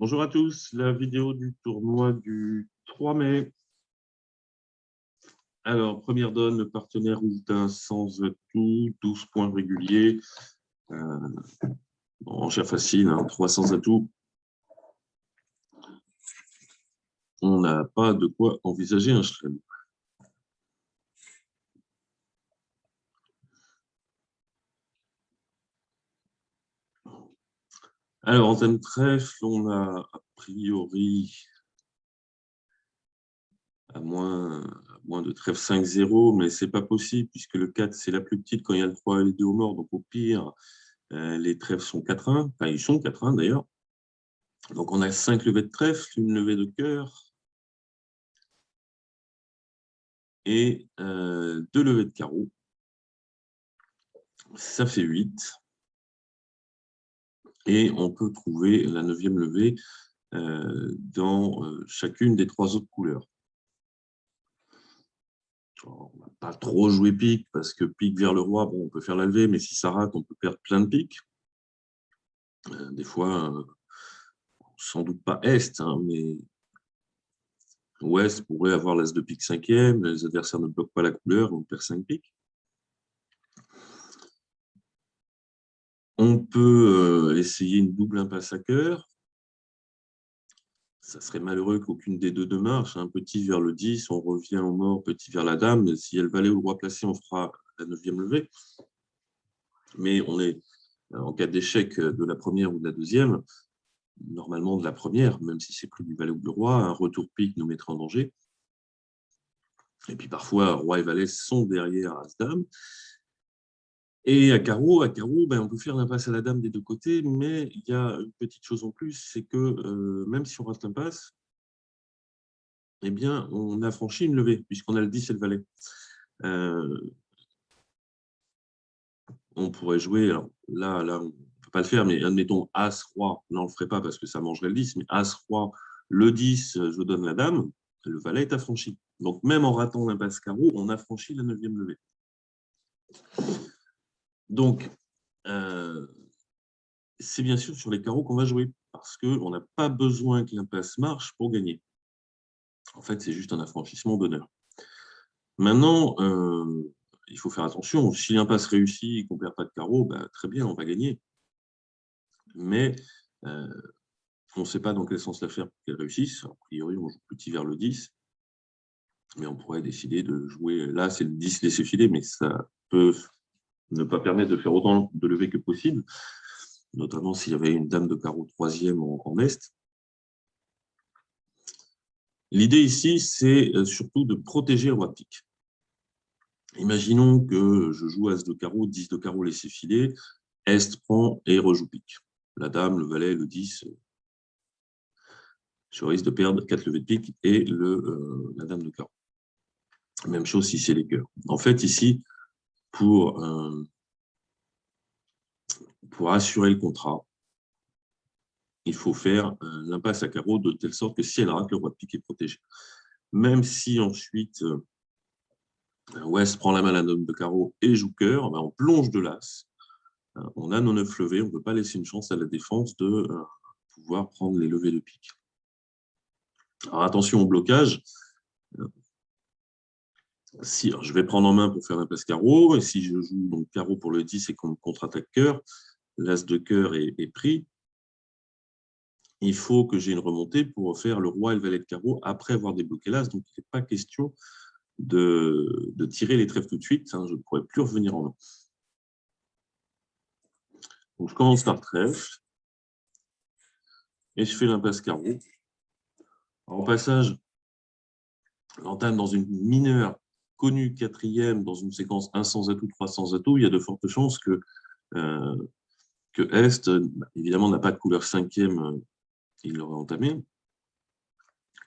Bonjour à tous, la vidéo du tournoi du 3 mai. Alors, première donne, le partenaire Ouzda sans atout, 12 points réguliers. En cher facile, 300 atouts. On n'a pas de quoi envisager un chelem. Alors, en thème trèfle, on a a priori à moins de trèfle 5-0, mais ce n'est pas possible puisque le 4, c'est la plus petite quand il y a le 3 et le 2 au mort. Donc, au pire, les trèfles sont 4-1. Enfin, ils sont 4-1 d'ailleurs. Donc, on a 5 levées de trèfle, une levée de cœur et 2 levées de carreau. Ça fait 8. Et on peut trouver la 9e levée dans chacune des 3 autres couleurs. Alors, on ne va pas trop jouer pique, parce que pique vers le roi, bon, on peut faire la levée, mais si ça rate, on peut perdre plein de piques. Des fois, sans doute pas Est, mais Ouest pourrait avoir l'As de pique 5e, les adversaires ne bloquent pas la couleur, on perd 5 piques. On peut essayer une double impasse à cœur. Ça serait malheureux qu'aucune des deux marche. Petit vers le 10, on revient au mort, petit vers la dame. Si elle valet ou le roi placé, on fera la 9e levée. Mais on est, en cas d'échec de la première ou de la deuxième, normalement de la première, même si c'est plus du valet ou du roi, un retour pique nous mettra en danger. Et puis parfois, roi et valet sont derrière as-dame. Et à carreau, on peut faire l'impasse à la dame des deux côtés, mais il y a une petite chose en plus, c'est que même si on rate l'impasse, eh bien, on a franchi une levée, puisqu'on a le 10 et le valet. On pourrait jouer, alors là on ne peut pas le faire, mais admettons As-Roi, là on ne le ferait pas parce que ça mangerait le 10, mais As-Roi, le 10, je donne la dame, le valet est affranchi. Donc même en ratant l'impasse carreau, on a franchi la 9e levée. Donc, c'est bien sûr sur les carreaux qu'on va jouer, parce qu'on n'a pas besoin que l'impasse marche pour gagner. En fait, c'est juste un affranchissement d'honneur. Maintenant, il faut faire attention. Si l'impasse réussit et qu'on ne perd pas de carreau, très bien, on va gagner. Mais on ne sait pas dans quel sens la faire pour qu'elle réussisse. A priori, on joue petit vers le 10. Mais on pourrait décider de jouer. Là, c'est le 10 laissé filer, mais ça peut ne pas permettre de faire autant de levées que possible, notamment s'il y avait une dame de carreau 3e en Est. L'idée ici, c'est surtout de protéger le roi de pique. Imaginons que je joue As de carreau, 10 de carreau laissé filer, Est prend et rejoue pique. La dame, le valet, le 10, je risque de perdre 4 levées de pique et la dame de carreau. Même chose si c'est les cœurs. En fait, ici, pour assurer le contrat, il faut faire l'impasse à carreau de telle sorte que si elle rate, le roi de pique est protégé. Même si ensuite Ouest prend la main à la dame de carreau et joue cœur, on plonge de l'as. On a nos 9 levées, on ne peut pas laisser une chance à la défense de pouvoir prendre les levées de pique. Alors attention au blocage. Si, je vais prendre en main pour faire l'impasse carreau, et si je joue donc carreau pour le 10 et qu'on contre-attaque cœur, l'as de cœur est pris. Il faut que j'ai une remontée pour faire le roi et le valet de carreau après avoir débloqué l'as. Donc, il n'est pas question de tirer les trèfles tout de suite. Je ne pourrai plus revenir en main. Donc, je commence par trèfle et je fais l'impasse carreau. En passage, j'entame dans une mineure connue 4e dans une séquence 1 sans atout, 3 sans atout. Il y a de fortes chances que Est, évidemment, n'a pas de couleur 5e, il l'aurait entamé.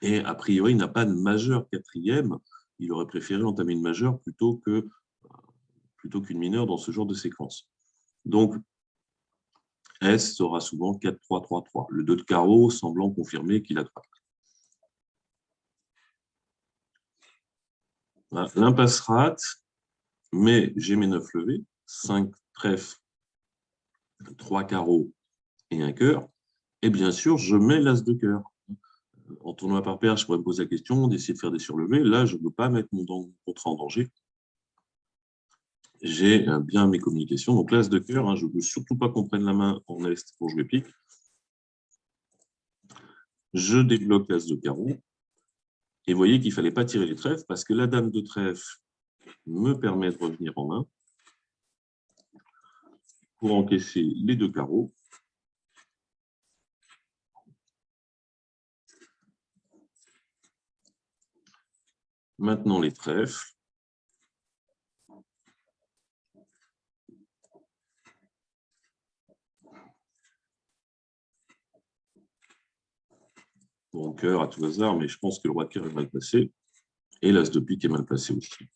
Et a priori, il n'a pas de majeur 4e. Il aurait préféré entamer une majeure plutôt qu'une mineure dans ce genre de séquence. Donc, S sera souvent 4-3-3-3. Le 2 de carreau semblant confirmer qu'il a 3. Voilà. L'impasse rate, mais j'ai mes 9 levées, 5 trèfles, 3 carreaux et un cœur. Et bien sûr, je mets l'as de cœur. En tournoi par paire, je pourrais me poser la question d'essayer de faire des surlevés. Là, je ne veux pas mettre mon contrat en danger. J'ai bien mes communications. Donc, l'as de cœur, je ne veux surtout pas qu'on prenne la main en est pour jouer pique. Je débloque l'as de carreau. Et vous voyez qu'il ne fallait pas tirer les trèfles parce que la dame de trèfle me permet de revenir en main pour encaisser les deux carreaux. Maintenant, les trèfles. Bon, cœur à tout hasard, mais je pense que le roi de cœur est mal placé. Et l'as de pique est mal placé aussi.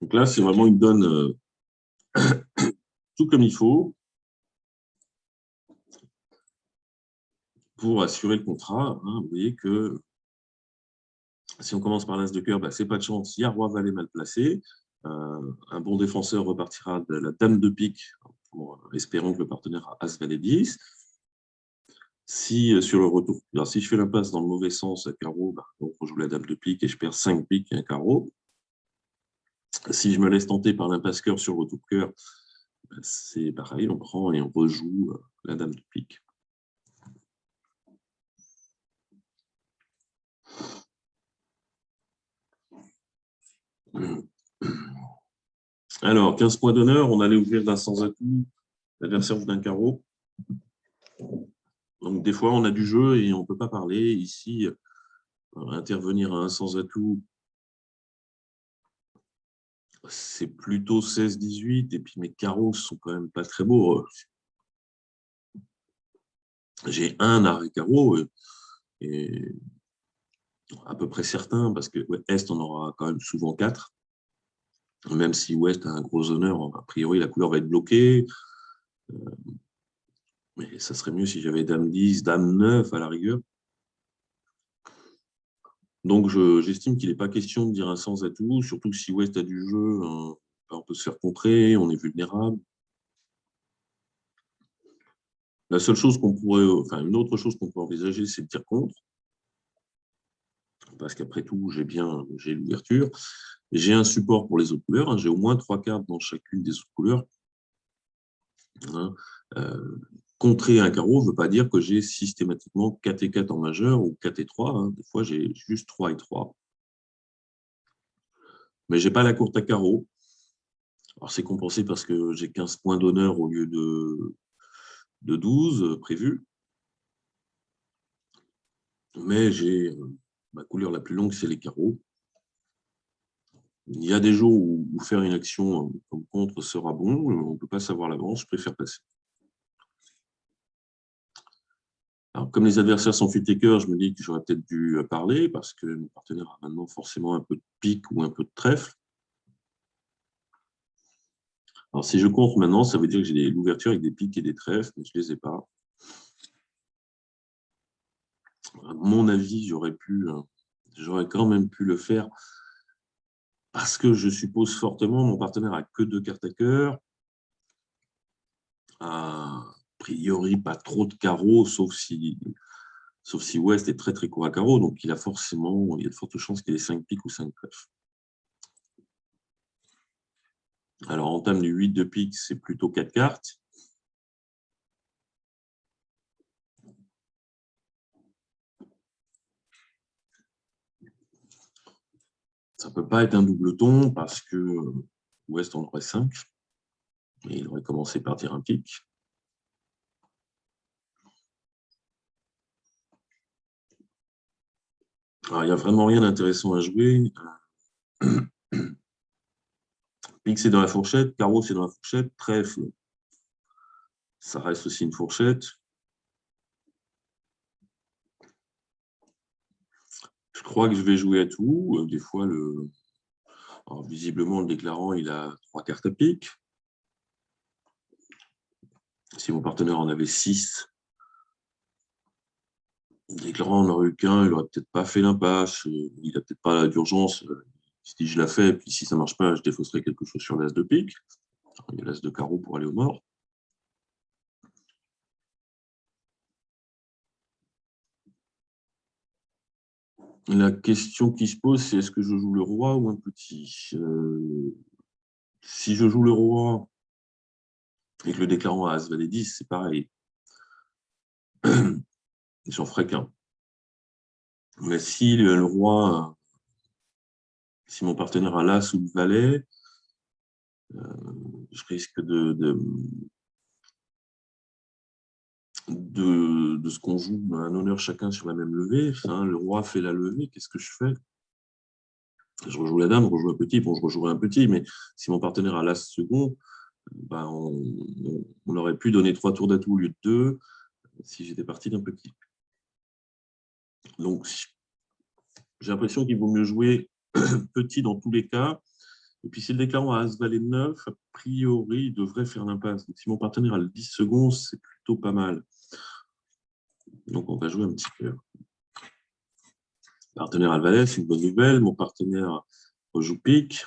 Donc là, c'est vraiment une donne tout comme il faut pour assurer le contrat. Vous voyez que si on commence par l'as de cœur, c'est pas de chance. Il y a roi valet mal placé. Un bon défenseur repartira de la dame de pique, espérons que le partenaire a as valet 10. Si sur le retour, alors, si je fais l'impasse dans le mauvais sens à carreau, on rejoue la dame de pique et je perds 5 piques et un carreau. Si je me laisse tenter par l'impasse cœur sur le retour cœur, c'est pareil, on prend et on rejoue la dame de pique. Alors, 15 points d'honneur, on allait ouvrir d'un sans atout, l'adversaire joue d'un carreau. Donc, des fois, on a du jeu et on ne peut pas parler. Ici, intervenir à un sans atout, c'est plutôt 16-18. Et puis, mes carreaux sont quand même pas très beaux. J'ai un arrêt carreau et à peu près certain, parce que Est, on aura quand même souvent 4. Même si Ouest a un gros honneur, a priori, la couleur va être bloquée. Mais ça serait mieux si j'avais Dame 10, Dame 9 à la rigueur. Donc, j'estime qu'il n'est pas question de dire un sans atout, surtout que si Ouest a du jeu, on peut se faire contrer, on est vulnérable. La seule chose qu'on pourrait, enfin, une autre chose qu'on pourrait envisager, c'est de dire contre. Parce qu'après tout, j'ai l'ouverture. J'ai un support pour les autres couleurs. J'ai au moins 3 cartes dans chacune des autres couleurs. Contrer un carreau ne veut pas dire que j'ai systématiquement 4 et 4 en majeur ou 4 et 3. Des fois, j'ai juste 3 et 3. Mais je n'ai pas la courte à carreau. Alors, c'est compensé parce que j'ai 15 points d'honneur au lieu de 12 prévus. Mais j'ai ma couleur la plus longue, c'est les carreaux. Il y a des jours où faire une action comme contre sera bon. On ne peut pas savoir l'avance. Je préfère passer. Alors, comme les adversaires sont fit takers, je me dis que j'aurais peut-être dû parler parce que mon partenaire a maintenant forcément un peu de pique ou un peu de trèfle. Alors, si je compte maintenant, ça veut dire que j'ai l'ouverture avec des piques et des trèfles, mais je ne les ai pas. À mon avis, j'aurais quand même pu le faire parce que je suppose fortement mon partenaire n'a que 2 cartes à cœur. A priori, pas trop de carreaux, sauf si West est très très court à carreaux, donc il y a de fortes chances qu'il ait 5 piques ou 5 trèfles. Alors, en termes du 8 de pique, c'est plutôt 4 cartes. Ça ne peut pas être un double-ton parce que Ouest en aurait 5. Et il aurait commencé par dire un pique. Alors, il n'y a vraiment rien d'intéressant à jouer. Pique, c'est dans la fourchette. Carreau, c'est dans la fourchette. Trèfle, ça reste aussi une fourchette. Je crois que je vais jouer à tout. Des fois, alors, visiblement, le déclarant, il a 3 cartes à pique. Si mon partenaire en avait 6, le déclarant n'en aurait eu qu'un, il n'aurait peut-être pas fait l'impasse. Il n'a peut-être pas d'urgence. Si je la fais, puis si ça ne marche pas, je défausserai quelque chose sur l'as de pique. Il y a l'as de carreau pour aller au mort. La question qui se pose, c'est est-ce que je joue le roi ou un petit? Si je joue le roi et que le déclarant a As valet 10, c'est pareil. J'en ferai qu'un. Mais si le roi, si mon partenaire a l'As ou le valet, je risque de ce qu'on joue un honneur chacun sur la même levée. Hein, le roi fait la levée, qu'est-ce que je fais? Je rejoue la dame, je rejoue un petit, bon, je rejouerai un petit, mais si mon partenaire a l'As second, ben, on aurait pu donner 3 tours d'atout au lieu de 2 si j'étais parti d'un petit. Donc, j'ai l'impression qu'il vaut mieux jouer petit dans tous les cas. Et puis, si le déclarant a As-Valet 9, a priori, il devrait faire l'impasse. Donc, si mon partenaire a le 10 secondes, c'est plutôt pas mal. Donc, on va jouer un petit peu. Partenaire a le Valet, c'est une bonne nouvelle. Mon partenaire rejoue pique.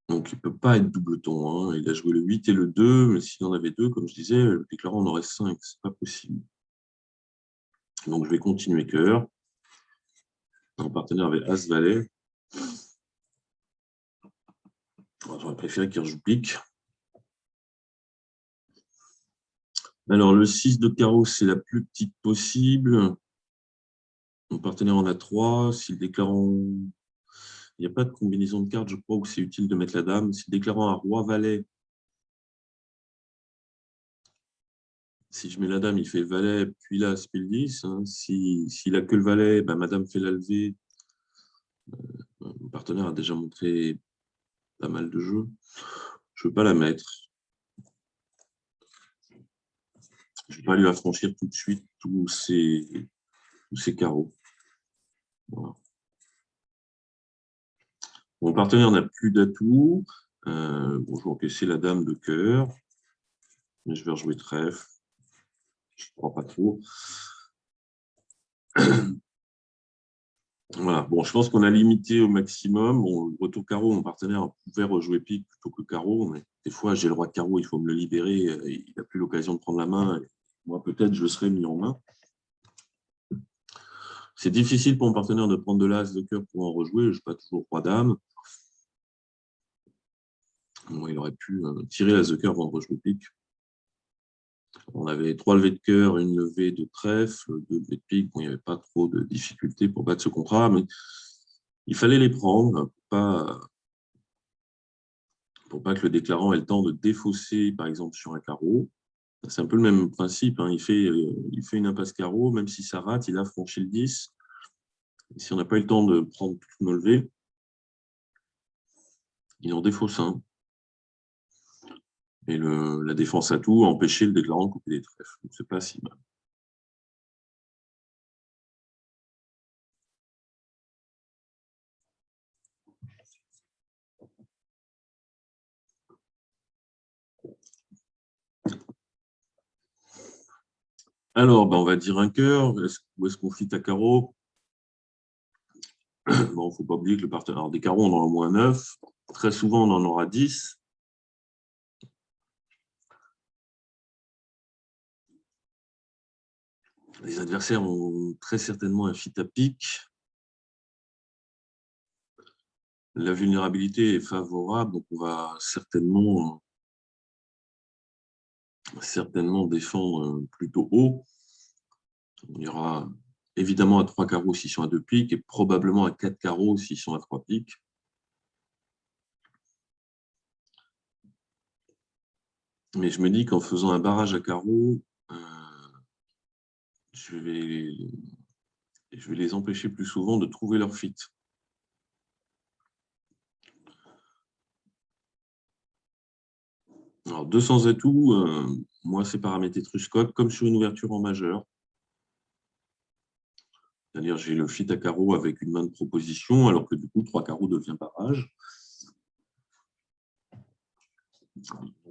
Donc, il ne peut pas être double-ton. Hein. Il a joué le 8 et le 2, mais s'il en avait deux, comme je disais, le déclarant en aurait 5. Ce n'est pas possible. Donc, je vais continuer cœur. Mon partenaire avait As-Valet. J'aurais préféré qu'il rejoue pique. Alors, le 6 de carreau, c'est la plus petite possible. Mon partenaire en a 3. Si le déclarant... Il n'y a pas de combinaison de cartes, je crois, où c'est utile de mettre la dame. Si le déclarant a roi-valet, si je mets la dame, il fait valet, puis là, puis le 10. Hein. S'il n'a que le valet, ben, madame fait la levée. Mon partenaire a déjà montré pas mal de jeux. Je ne veux pas la mettre. Je ne vais pas lui affranchir tout de suite tous ces carreaux. Voilà. Mon partenaire n'a plus d'atout. Bon, je vais encaisser la dame de cœur. Mais je vais rejouer trèfle. Je ne crois pas trop. Voilà. Bon, je pense qu'on a limité au maximum. Bon, retour carreau, mon partenaire pouvait rejouer pique plutôt que carreau. Mais des fois, j'ai le roi de carreau, il faut me le libérer. Il n'a plus l'occasion de prendre la main. Et moi, peut-être, je serais mis en main. C'est difficile pour mon partenaire de prendre de l'as de cœur pour en rejouer. Je n'ai pas toujours roi-dame. Bon, il aurait pu tirer l'as de cœur avant de rejouer pique. On avait 3 levées de cœur, une levée de trèfle, 2 levées de pique. Bon, il n'y avait pas trop de difficultés pour battre ce contrat, mais il fallait les prendre pour pas que le déclarant ait le temps de défausser, par exemple, sur un carreau. C'est un peu le même principe. Hein. Il fait une impasse carreau, même si ça rate, il a franchi le 10. Et si on n'a pas eu le temps de prendre toutes nos levées, il en défausse un. Et la défense à tout a empêché le déclarant de couper des trèfles. Donc, c'est pas si mal. Alors, ben, on va dire un cœur. Où est-ce qu'on fit à carreau? Bon, il ne faut pas oublier que le partenaire. Alors, des carreaux, on en a au moins 9. Très souvent, on en aura 10. Les adversaires ont très certainement un fit à pique. La vulnérabilité est favorable, donc on va certainement défendre plutôt haut. Il y aura évidemment à 3 carreaux s'ils sont à 2 piques et probablement à 4 carreaux s'ils sont à 3 piques. Mais je me dis qu'en faisant un barrage à carreaux, je vais les empêcher plus souvent de trouver leur fit. Alors, 200 atouts, moi, c'est paramétré Truscock comme sur une ouverture en majeur. C'est-à-dire, j'ai le fit à carreau avec une main de proposition, alors que du coup, 3 carreaux devient barrage.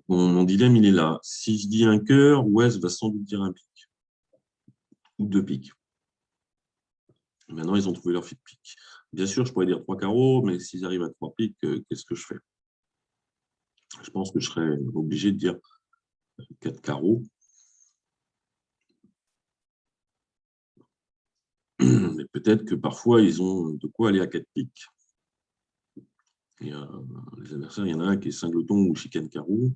Mon dilemme, il est là. Si je dis un cœur, West va sans doute dire un pique. Ou 2 piques. Maintenant, ils ont trouvé leur fit pique. Bien sûr, je pourrais dire 3 carreaux, mais s'ils arrivent à 3 piques, qu'est-ce que je fais? Je pense que je serais obligé de dire 4 carreaux. Mais peut-être que parfois, ils ont de quoi aller à 4 piques. Et, les adversaires, il y en a un qui est singleton ou chicane carreau.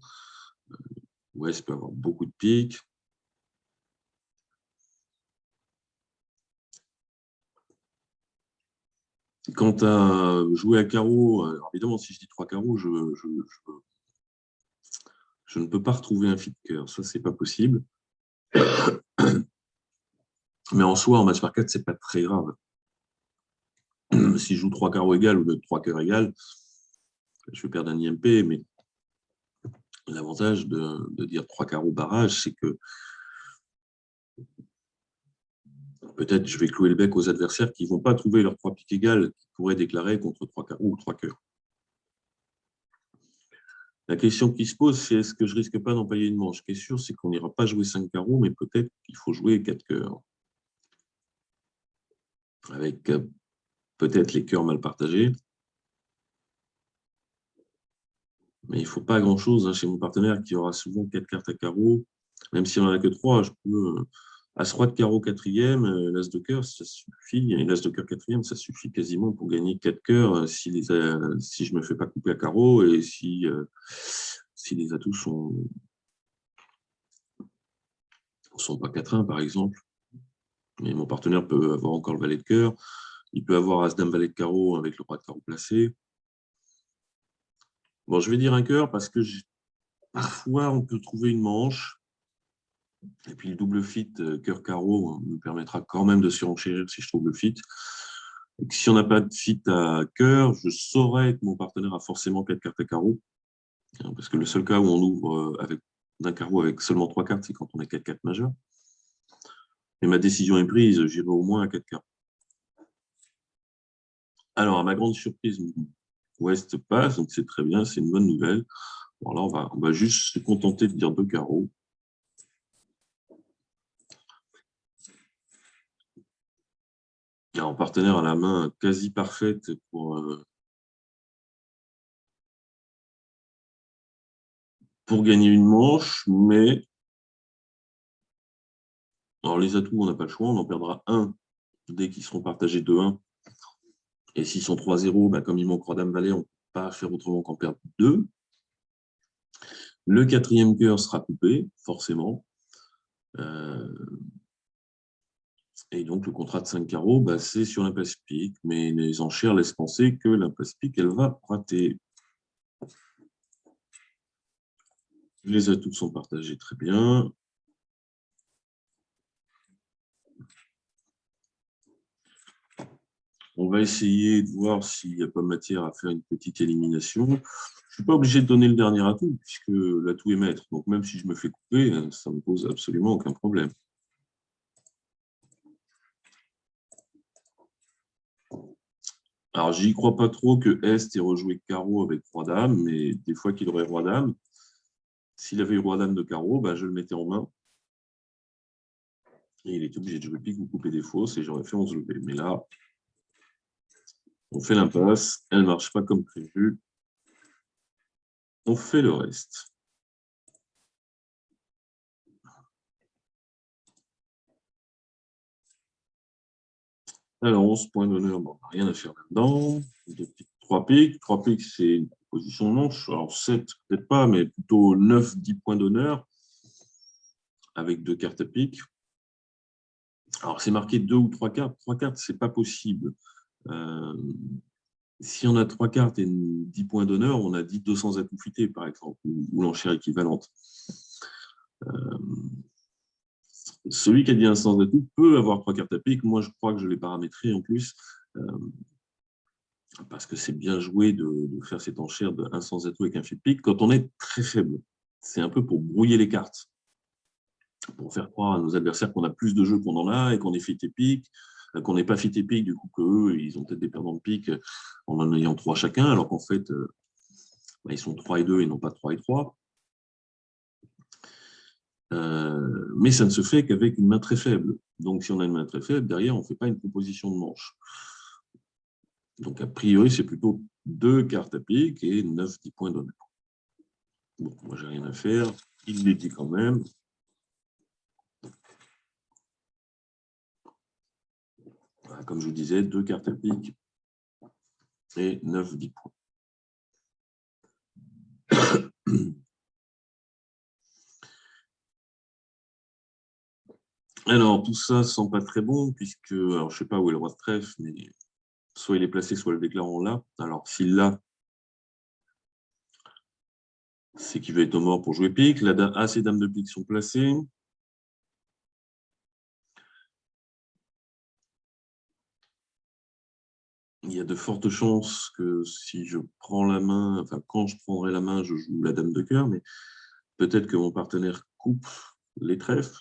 Ouest peut avoir beaucoup de piques. Quant à jouer à carreau, alors évidemment, si je dis 3 carreaux, je ne peux pas retrouver un fit de cœur. Ça, c'est pas possible. Mais en soi, en match par 4, c'est pas très grave. Si je joue 3 carreaux égales ou 3 cœurs égales, je vais perdre un IMP, mais l'avantage de dire 3 carreaux barrage, c'est que peut-être je vais clouer le bec aux adversaires qui ne vont pas trouver leurs 3 piques égales, qui pourraient déclarer contre 3 carreaux ou 3 cœurs. La question qui se pose, c'est est-ce que je risque pas d'empailler une manche? Ce qui est sûr, c'est qu'on n'ira pas jouer 5 carreaux, mais peut-être qu'il faut jouer 4 cœurs. Avec peut-être les cœurs mal partagés. Mais il ne faut pas grand-chose chez mon partenaire qui aura souvent 4 cartes à carreau. Même si on n'en a que 3, je peux. As-roi de carreau quatrième, l'as de cœur, ça suffit. Et l'as de cœur quatrième, ça suffit quasiment pour gagner 4 cœurs si je ne me fais pas couper à carreau et si les atouts sont pas 4-1, par exemple. Mais mon partenaire peut avoir encore le valet de cœur. Il peut avoir as-dame valet de carreau avec le roi de carreau placé. Bon, je vais dire un cœur parce que parfois, on peut trouver une manche. Et puis, le double fit cœur-carreau me permettra quand même de surenchérir si je trouve le fit. Et si on n'a pas de fit à cœur, je saurais que mon partenaire a forcément 4 cartes à carreau. Parce que le seul cas où on ouvre d'un carreau avec seulement 3 cartes, c'est quand on a 4 cartes majeures. Et ma décision est prise, j'irai au moins à 4 cartes. Alors, à ma grande surprise, Ouest passe, donc c'est très bien, c'est une bonne nouvelle. Bon, là, on va juste se contenter de dire 2 carreaux. Alors, partenaire à la main quasi parfaite pour gagner une manche, mais alors les atouts, on n'a pas le choix, on en perdra un dès qu'ils seront partagés 2-1. Et s'ils sont 3-0, comme il manque roi dame valet, on ne peut pas faire autrement qu'en perdre 2. Le quatrième cœur sera coupé, forcément. Et donc, le contrat de 5 carreaux, c'est sur l'impasse pique, mais les enchères laissent penser que l'impasse pique, elle va rater. Les atouts sont partagés très bien. On va essayer de voir s'il n'y a pas matière à faire une petite élimination. Je ne suis pas obligé de donner le dernier atout, puisque l'atout est maître. Donc, même si je me fais couper, ça ne me pose absolument aucun problème. Alors, j'y crois pas trop que Est ait rejoué carreau avec roi-dame, mais des fois qu'il aurait roi-dame, s'il avait eu roi-dame de carreau, je le mettais en main. Et il était obligé de jouer pique ou couper des fausses, et j'aurais fait 11 levées. Mais là, on fait l'impasse, elle ne marche pas comme prévu. On fait le reste. Alors, 11 points d'honneur, rien à faire là-dedans. 3 piques. 3 piques, c'est une proposition de manche. Alors, 7, peut-être pas, mais plutôt 9, 10 points d'honneur avec 2 cartes à pique. Alors, c'est marqué 2 ou 3 cartes. 3 cartes, c'est pas possible. Si on a 3 cartes et 10 points d'honneur, on a dit 200 atouts fités, par exemple, ou l'enchère équivalente. Celui qui a dit un sens d'atout peut avoir 3 cartes à pique. Moi, je crois que je l'ai paramétré en plus, parce que c'est bien joué de faire cette enchère de 1 sans atout avec un fit pique quand on est très faible. C'est un peu pour brouiller les cartes, pour faire croire à nos adversaires qu'on a plus de jeux qu'on en a et qu'on est fit et pique, qu'on n'est pas fit et pique, du coup qu'eux, ils ont peut-être des perdants de pique en ayant 3 chacun, alors qu'en fait, ils sont 3 et 2 et non pas 3 et 3. Mais ça ne se fait qu'avec une main très faible. Donc, si on a une main très faible, derrière, on ne fait pas une proposition de manche. Donc, a priori, c'est plutôt 2 cartes à pique et 9, 10 points d'honneur. Bon, moi, j'ai rien à faire. Il les dit quand même. Voilà, comme je vous disais, 2 cartes à pique et 9-10 points. Alors, tout ça ne sent pas très bon, puisque, alors je ne sais pas où est le roi de trèfle, mais soit il est placé, soit le déclarant là. Alors, s'il l'a, c'est qu'il va être au mort pour jouer pique. As et dames de pique sont placées. Il y a de fortes chances que si je prends la main, enfin, quand je prendrai la main, je joue la dame de cœur, mais peut-être que mon partenaire coupe les trèfles.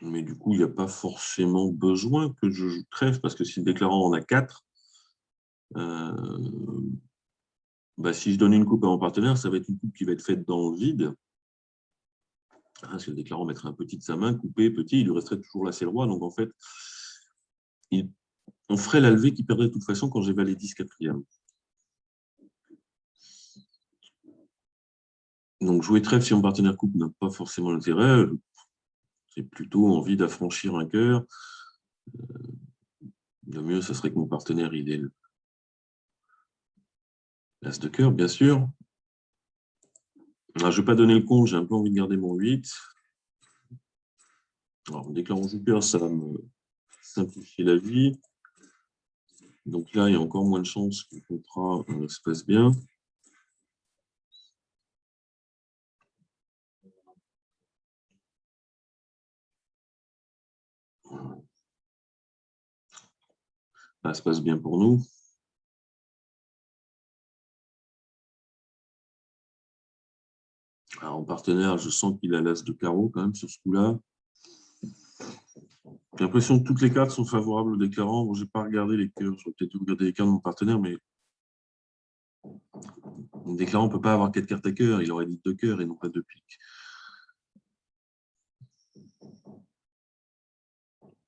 Mais du coup, il n'y a pas forcément besoin que je joue trèfle, parce que si le déclarant en a 4, bah, si je donne une coupe à mon partenaire, ça va être une coupe qui va être faite dans le vide. Parce que le déclarant mettrait un petit de sa main, coupé, petit, il lui resterait toujours l'as et le roi. Donc en fait, on ferait la levée qui perdrait de toute façon quand j'ai valet 10 quatrième. Donc jouer trèfle si mon partenaire coupe n'a pas forcément l'intérêt. J'ai plutôt envie d'affranchir un cœur. Le mieux, ce serait que mon partenaire il ait l'as de cœur, bien sûr. Alors, je ne vais pas donner le compte, j'ai un peu envie de garder mon 8. Alors, en déclarant joker, ça va me simplifier la vie. Donc là, il y a encore moins de chances que le contrat se passe bien. Ça se passe bien pour nous. Alors, en partenaire, je sens qu'il a l'as de carreau quand même sur ce coup-là. J'ai l'impression que toutes les cartes sont favorables au déclarant. Bon, je n'ai pas regardé les cœurs. Je vais peut-être regarder les cartes de mon partenaire, mais le déclarant ne peut pas avoir 4 cartes à cœur. Il aurait dit 2 cœurs et non pas 2 piques.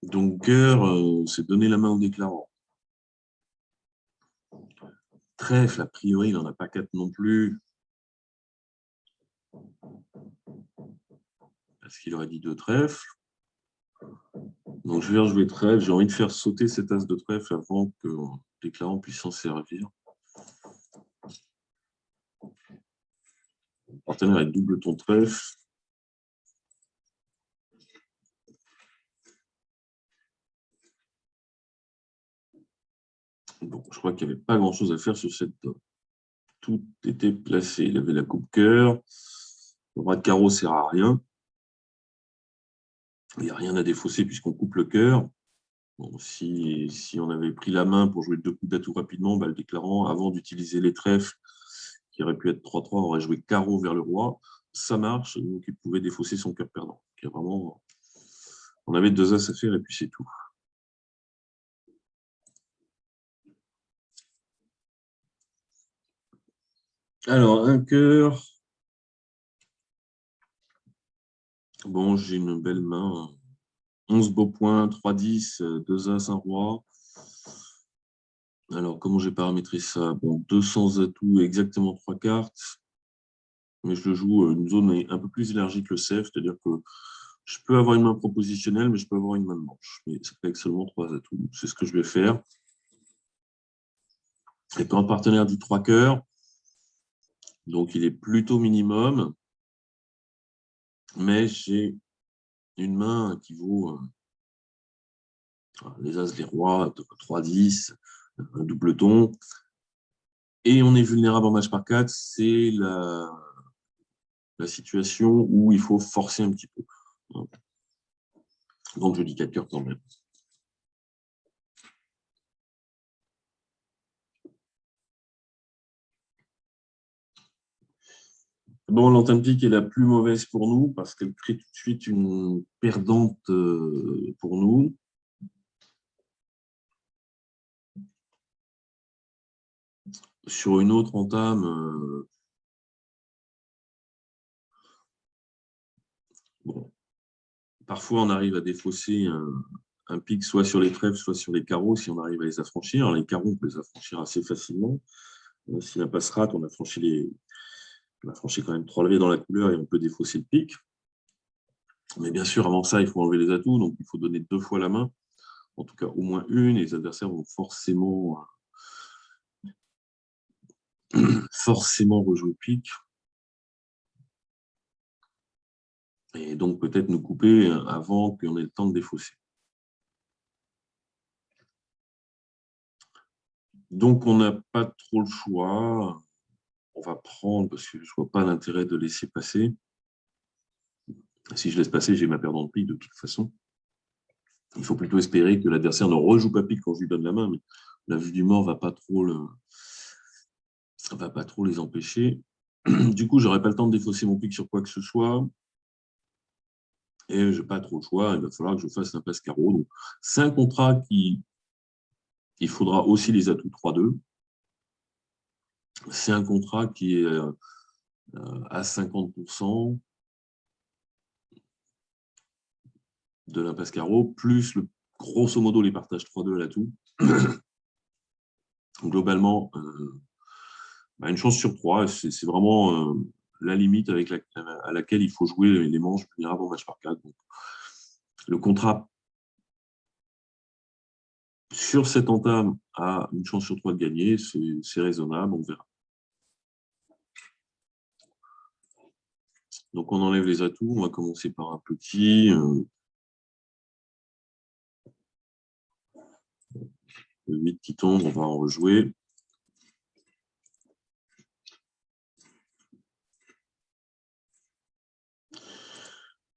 Donc, cœur, c'est donner la main au déclarant. Trèfle, a priori, il n'en a pas 4 non plus. Parce qu'il aurait dit 2 trèfles. Donc, je vais jouer trèfle. J'ai envie de faire sauter cet as de trèfle avant que le déclarant puisse s'en servir. Le partenaire est double ton trèfle. Bon, je crois qu'il n'y avait pas grand-chose à faire sur cette dame. Tout était placé. Il avait la coupe cœur. Le roi de carreau ne sert à rien. Il n'y a rien à défausser puisqu'on coupe le cœur. Bon, si on avait pris la main pour jouer 2 coups d'atout rapidement, bah, le déclarant, avant d'utiliser les trèfles, qui aurait pu être 3-3, aurait joué carreau vers le roi. Ça marche, donc il pouvait défausser son cœur perdant. Donc, vraiment, on avait 2 as à faire et puis c'est tout. Alors, un cœur. Bon, j'ai une belle main. 11 beaux points, 3-10, 2 as, un roi. Alors, comment j'ai paramétré ça? Bon, 200 atouts, exactement 3 cartes. Mais je le joue une zone un peu plus élargie que le CEF, c'est-à-dire que je peux avoir une main propositionnelle, mais je peux avoir une main de manche. Mais ça fait avec seulement 3 atouts. C'est ce que je vais faire. Et quand un partenaire dit 3 cœurs, donc il est plutôt minimum, mais j'ai une main qui vaut les as, les rois, 3-10, un double ton. Et on est vulnérable en match par 4, c'est la situation où il faut forcer un petit peu. Donc je dis 4 cœurs quand même. Bon, l'antenne pique est la plus mauvaise pour nous parce qu'elle crée tout de suite une perdante pour nous. Sur une autre entame, bon, parfois on arrive à défausser un pic soit sur les trèfles, soit sur les carreaux si on arrive à les affranchir. Alors, les carreaux, on peut les affranchir assez facilement. Si la passe rate, on a franchi quand même 3 levées dans la couleur et on peut défausser le pic. Mais bien sûr, avant ça, il faut enlever les atouts, donc il faut donner 2 fois la main. en tout cas au moins une, et les adversaires vont forcément rejouer pique. Et donc peut-être nous couper avant qu'on ait le temps de défausser. Donc on n'a pas trop le choix. On va prendre, parce que je ne vois pas l'intérêt de laisser passer. Si je laisse passer, j'ai ma perdante pique de toute façon. Il faut plutôt espérer que l'adversaire ne rejoue pas pique quand je lui donne la main, mais la vue du mort ne va pas trop les empêcher. Du coup, je n'aurai pas le temps de défausser mon pique sur quoi que ce soit. Et je n'ai pas trop le choix. Il va falloir que je fasse l'impasse carreau. C'est un contrat qui il faudra aussi les atouts 3-2. C'est un contrat qui est à 50% de l'impasse carreau, plus grosso modo les partages 3-2 à l'atout. Globalement, une chance sur 3, c'est vraiment la limite à laquelle il faut jouer les manches vulnérables en match par 4. Donc, le contrat sur cette entame a une chance sur 3 de gagner, c'est raisonnable, on verra. Donc on enlève les atouts, on va commencer par un petit. Le 8 qui tombe, on va en rejouer.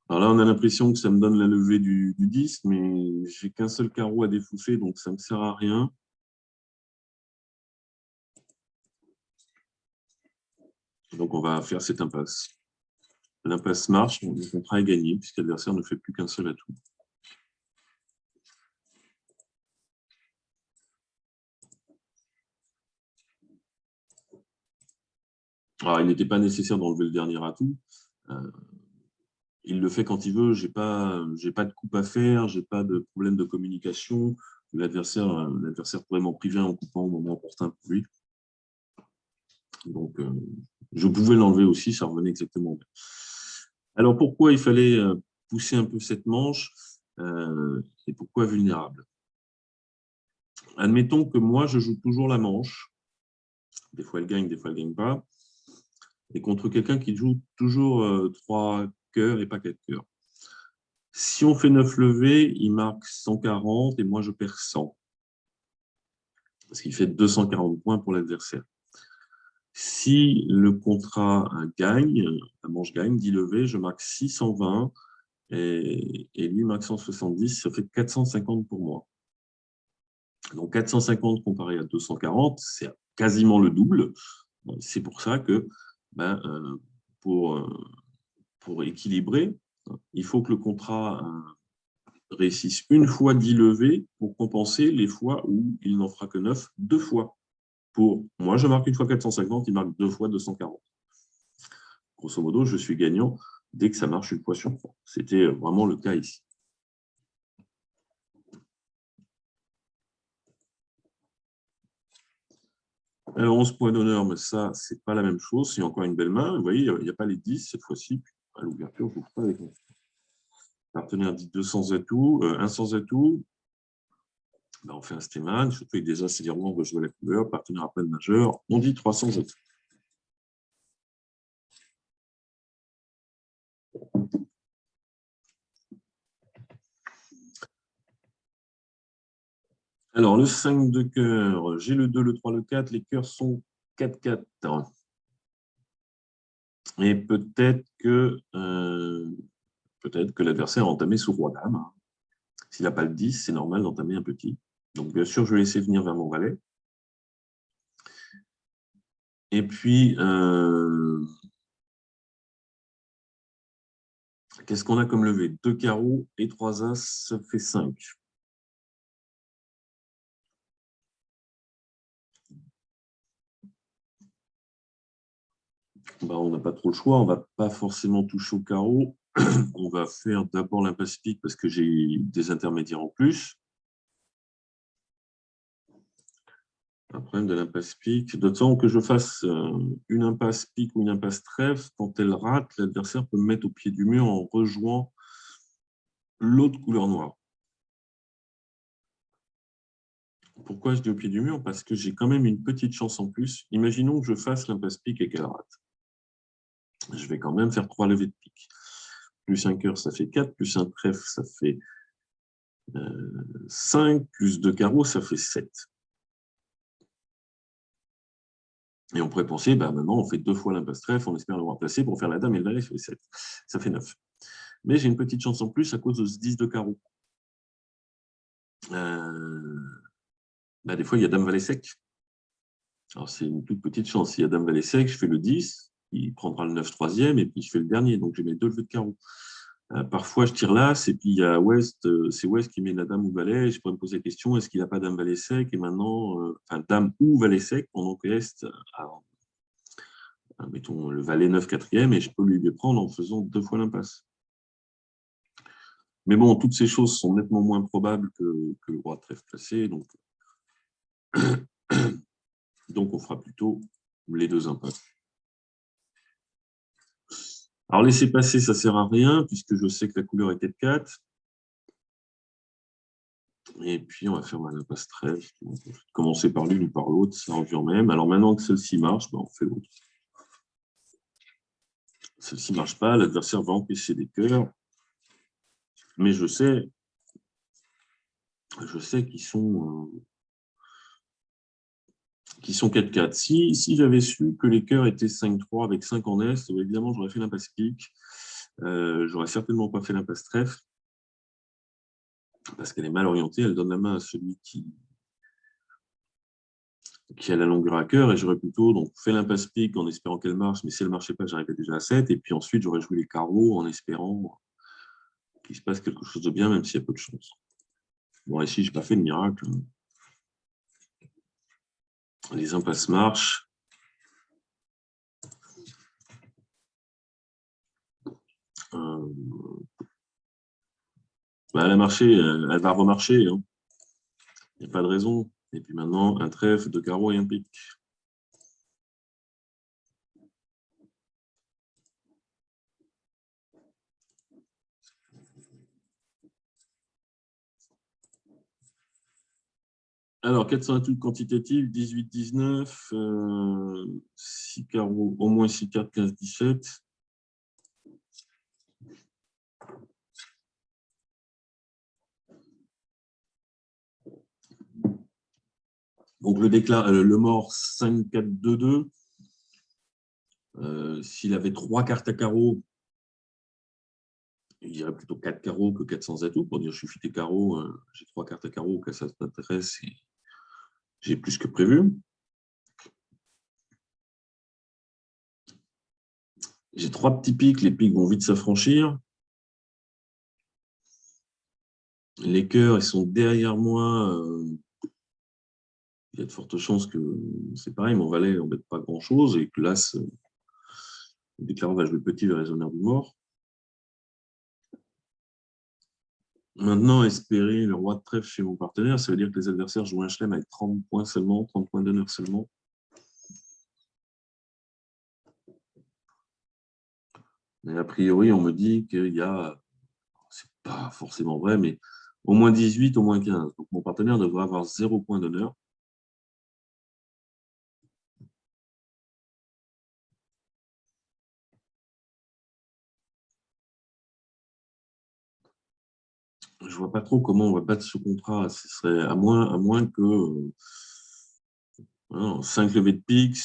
Alors là, on a l'impression que ça me donne la levée du 10, mais j'ai qu'un seul carreau à défausser, donc ça ne me sert à rien. Donc on va faire cette impasse. L'impasse marche, le contrat est gagné, puisque l'adversaire ne fait plus qu'un seul atout. Alors, il n'était pas nécessaire d'enlever le dernier atout. Il le fait quand il veut. Je n'ai pas de coupe à faire, je n'ai pas de problème de communication. L'adversaire pourrait m'en priver en coupant au moment opportun pour lui. Donc, je pouvais l'enlever aussi, ça revenait exactement bien. Alors, pourquoi il fallait pousser un peu cette manche et pourquoi vulnérable? Admettons que moi, je joue toujours la manche. Des fois, elle gagne, des fois, elle ne gagne pas. Et contre quelqu'un qui joue toujours 3 cœurs et pas 4 cœurs. Si on fait 9 levées, il marque 140 et moi, je perds 100. Ce qui fait 240 points pour l'adversaire. Si le contrat gagne, la manche gagne, 10 levées, je marque 620 et lui marque 170, ça fait 450 pour moi. Donc 450 comparé à 240, c'est quasiment le double. C'est pour ça que pour équilibrer, il faut que le contrat réussisse une fois 10 levées pour compenser les fois où il n'en fera que 9 deux fois. Moi, je marque une fois 450, il marque 2 fois 240. Grosso modo, je suis gagnant dès que ça marche une fois sur 3. C'était vraiment le cas ici. Alors, 11 points d'honneur, mais ça, c'est pas la même chose. C'est encore une belle main. Vous voyez, il n'y a pas les 10 cette fois-ci. À l'ouverture, je ne joue pas avec mon partenaire dit 2 sans atout, 1 sans atout. On fait un stéman, surtout avec des as, c'est-à-dire on va jouer la couleur, partenaire à peine majeur, on dit 300 atouts. Alors, le 5 de cœur, j'ai le 2, le 3, le 4, les cœurs sont 4-4. Et peut-être que l'adversaire a entamé sous roi dame. S'il n'a pas le 10, c'est normal d'entamer un petit. Donc, bien sûr, je vais laisser venir vers mon valet. Et puis, qu'est-ce qu'on a comme levée? 2 carreaux et 3 as, ça fait 5. On n'a pas trop le choix, on ne va pas forcément toucher au carreau. On va faire d'abord l'impasse pique parce que j'ai des intermédiaires en plus. Un problème de l'impasse pique. D'autant que je fasse une impasse pique ou une impasse trèfle, quand elle rate, l'adversaire peut me mettre au pied du mur en rejouant l'autre couleur noire. Pourquoi je dis au pied du mur? Parce que j'ai quand même une petite chance en plus. Imaginons que je fasse l'impasse pique et qu'elle rate. Je vais quand même faire 3 levées de pique. Plus un cœur, ça fait 4. Plus un trèfle, ça fait 5. Plus 2 carreaux, ça fait 7. Et on pourrait penser, bah, maintenant, on fait 2 fois l'impasse trèfle, on espère l'avoir placé pour faire la dame et le valet, ça fait 7. Ça fait 9. Mais j'ai une petite chance en plus à cause de ce 10 de carreau. Bah, des fois, il y a dame valet sec. Alors, c'est une toute petite chance. S'il y a dame valet sec, je fais le 10, il prendra le 9 troisième, et puis je fais le dernier. Donc, j'ai mes 2 levées de carreau. Parfois, je tire l'as, et puis il y a West, c'est West qui met la dame ou valet. Je pourrais me poser la question, est-ce qu'il n'a pas dame valet sec? Et maintenant, enfin, dame ou valet sec, pendant que Est mettons le valet 9 quatrième, et je peux lui les prendre en faisant 2 fois l'impasse. Mais bon, toutes ces choses sont nettement moins probables que le roi de trèfle placé, donc on fera plutôt les 2 impasses. Alors, laisser passer, ça ne sert à rien, puisque je sais que la couleur était de 4. Et puis, on va faire l'impasse trèfle. Commencer par l'une ou par l'autre, ça revient même. Alors, maintenant que celle-ci marche, ben, on fait l'autre. Celle-ci ne marche pas, l'adversaire va empêcher des cœurs. Mais je sais qu'ils sont 4-4. Si j'avais su que les cœurs étaient 5-3 avec 5 en Est, évidemment, j'aurais fait l'impasse pique. J'aurais certainement pas fait l'impasse trèfle, parce qu'elle est mal orientée. Elle donne la main à celui qui a la longueur à cœur, et j'aurais plutôt donc, fait l'impasse pique en espérant qu'elle marche, mais si elle ne marchait pas, j'arrivais déjà à 7. Et puis ensuite, j'aurais joué les carreaux en espérant qu'il se passe quelque chose de bien, même s'il y a peu de chance. Bon, ici, je n'ai pas fait de miracle. Les impasses marchent. Elle a marché, elle va remarcher. Hein. Il n'y a pas de raison. Et puis maintenant, un trèfle, 2 carreaux et un pique. Alors, 400 quantitatif, 18, 19, 6 carreaux, au moins 6 cartes, 15, 17. Donc, le mort 5, 4, 2, 2. S'il avait 3 cartes à carreaux, il dirait plutôt 4 carreaux que 4 sans atout. Pour dire, je suis fité carreaux, j'ai 3 cartes à carreaux, que ça m'intéresse, et j'ai plus que prévu. J'ai 3 petits pics, les pics vont vite s'affranchir. Les cœurs, ils sont derrière moi. Il y a de fortes chances que c'est pareil, mon valet n'embête pas grand-chose, et que l'as, déclarant va jouer petit vers les honneurs du mort. Maintenant, espérer le roi de trèfle chez mon partenaire, ça veut dire que les adversaires jouent un chelem avec 30 points seulement, 30 points d'honneur seulement. Mais a priori, on me dit qu'il y a, c'est pas forcément vrai, mais au moins 18, au moins 15. Donc mon partenaire devrait avoir 0 point d'honneur. Je vois pas trop comment on va battre ce contrat. Ce serait à moins que 5 levées de pique,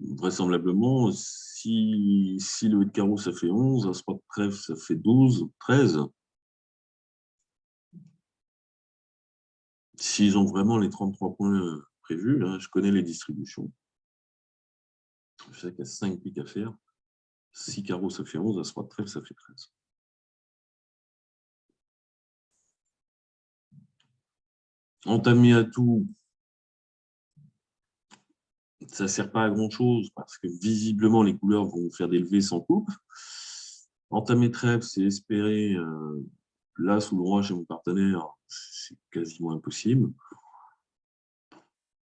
vraisemblablement. Si levée de carreau, ça fait 11, as roi de trèfle, ça fait 12, 13. S'ils ont vraiment les 33 points prévus, hein, je connais les distributions. Je sais qu'il y a 5 piques à faire. 6 carreaux, ça fait 11, as roi de trèfle, ça fait 13. Entamer à tout, ça ne sert pas à grand-chose parce que visiblement, les couleurs vont faire des levées sans coupe. Entamer trèfle, c'est espérer là, sous le roi chez mon partenaire, c'est quasiment impossible.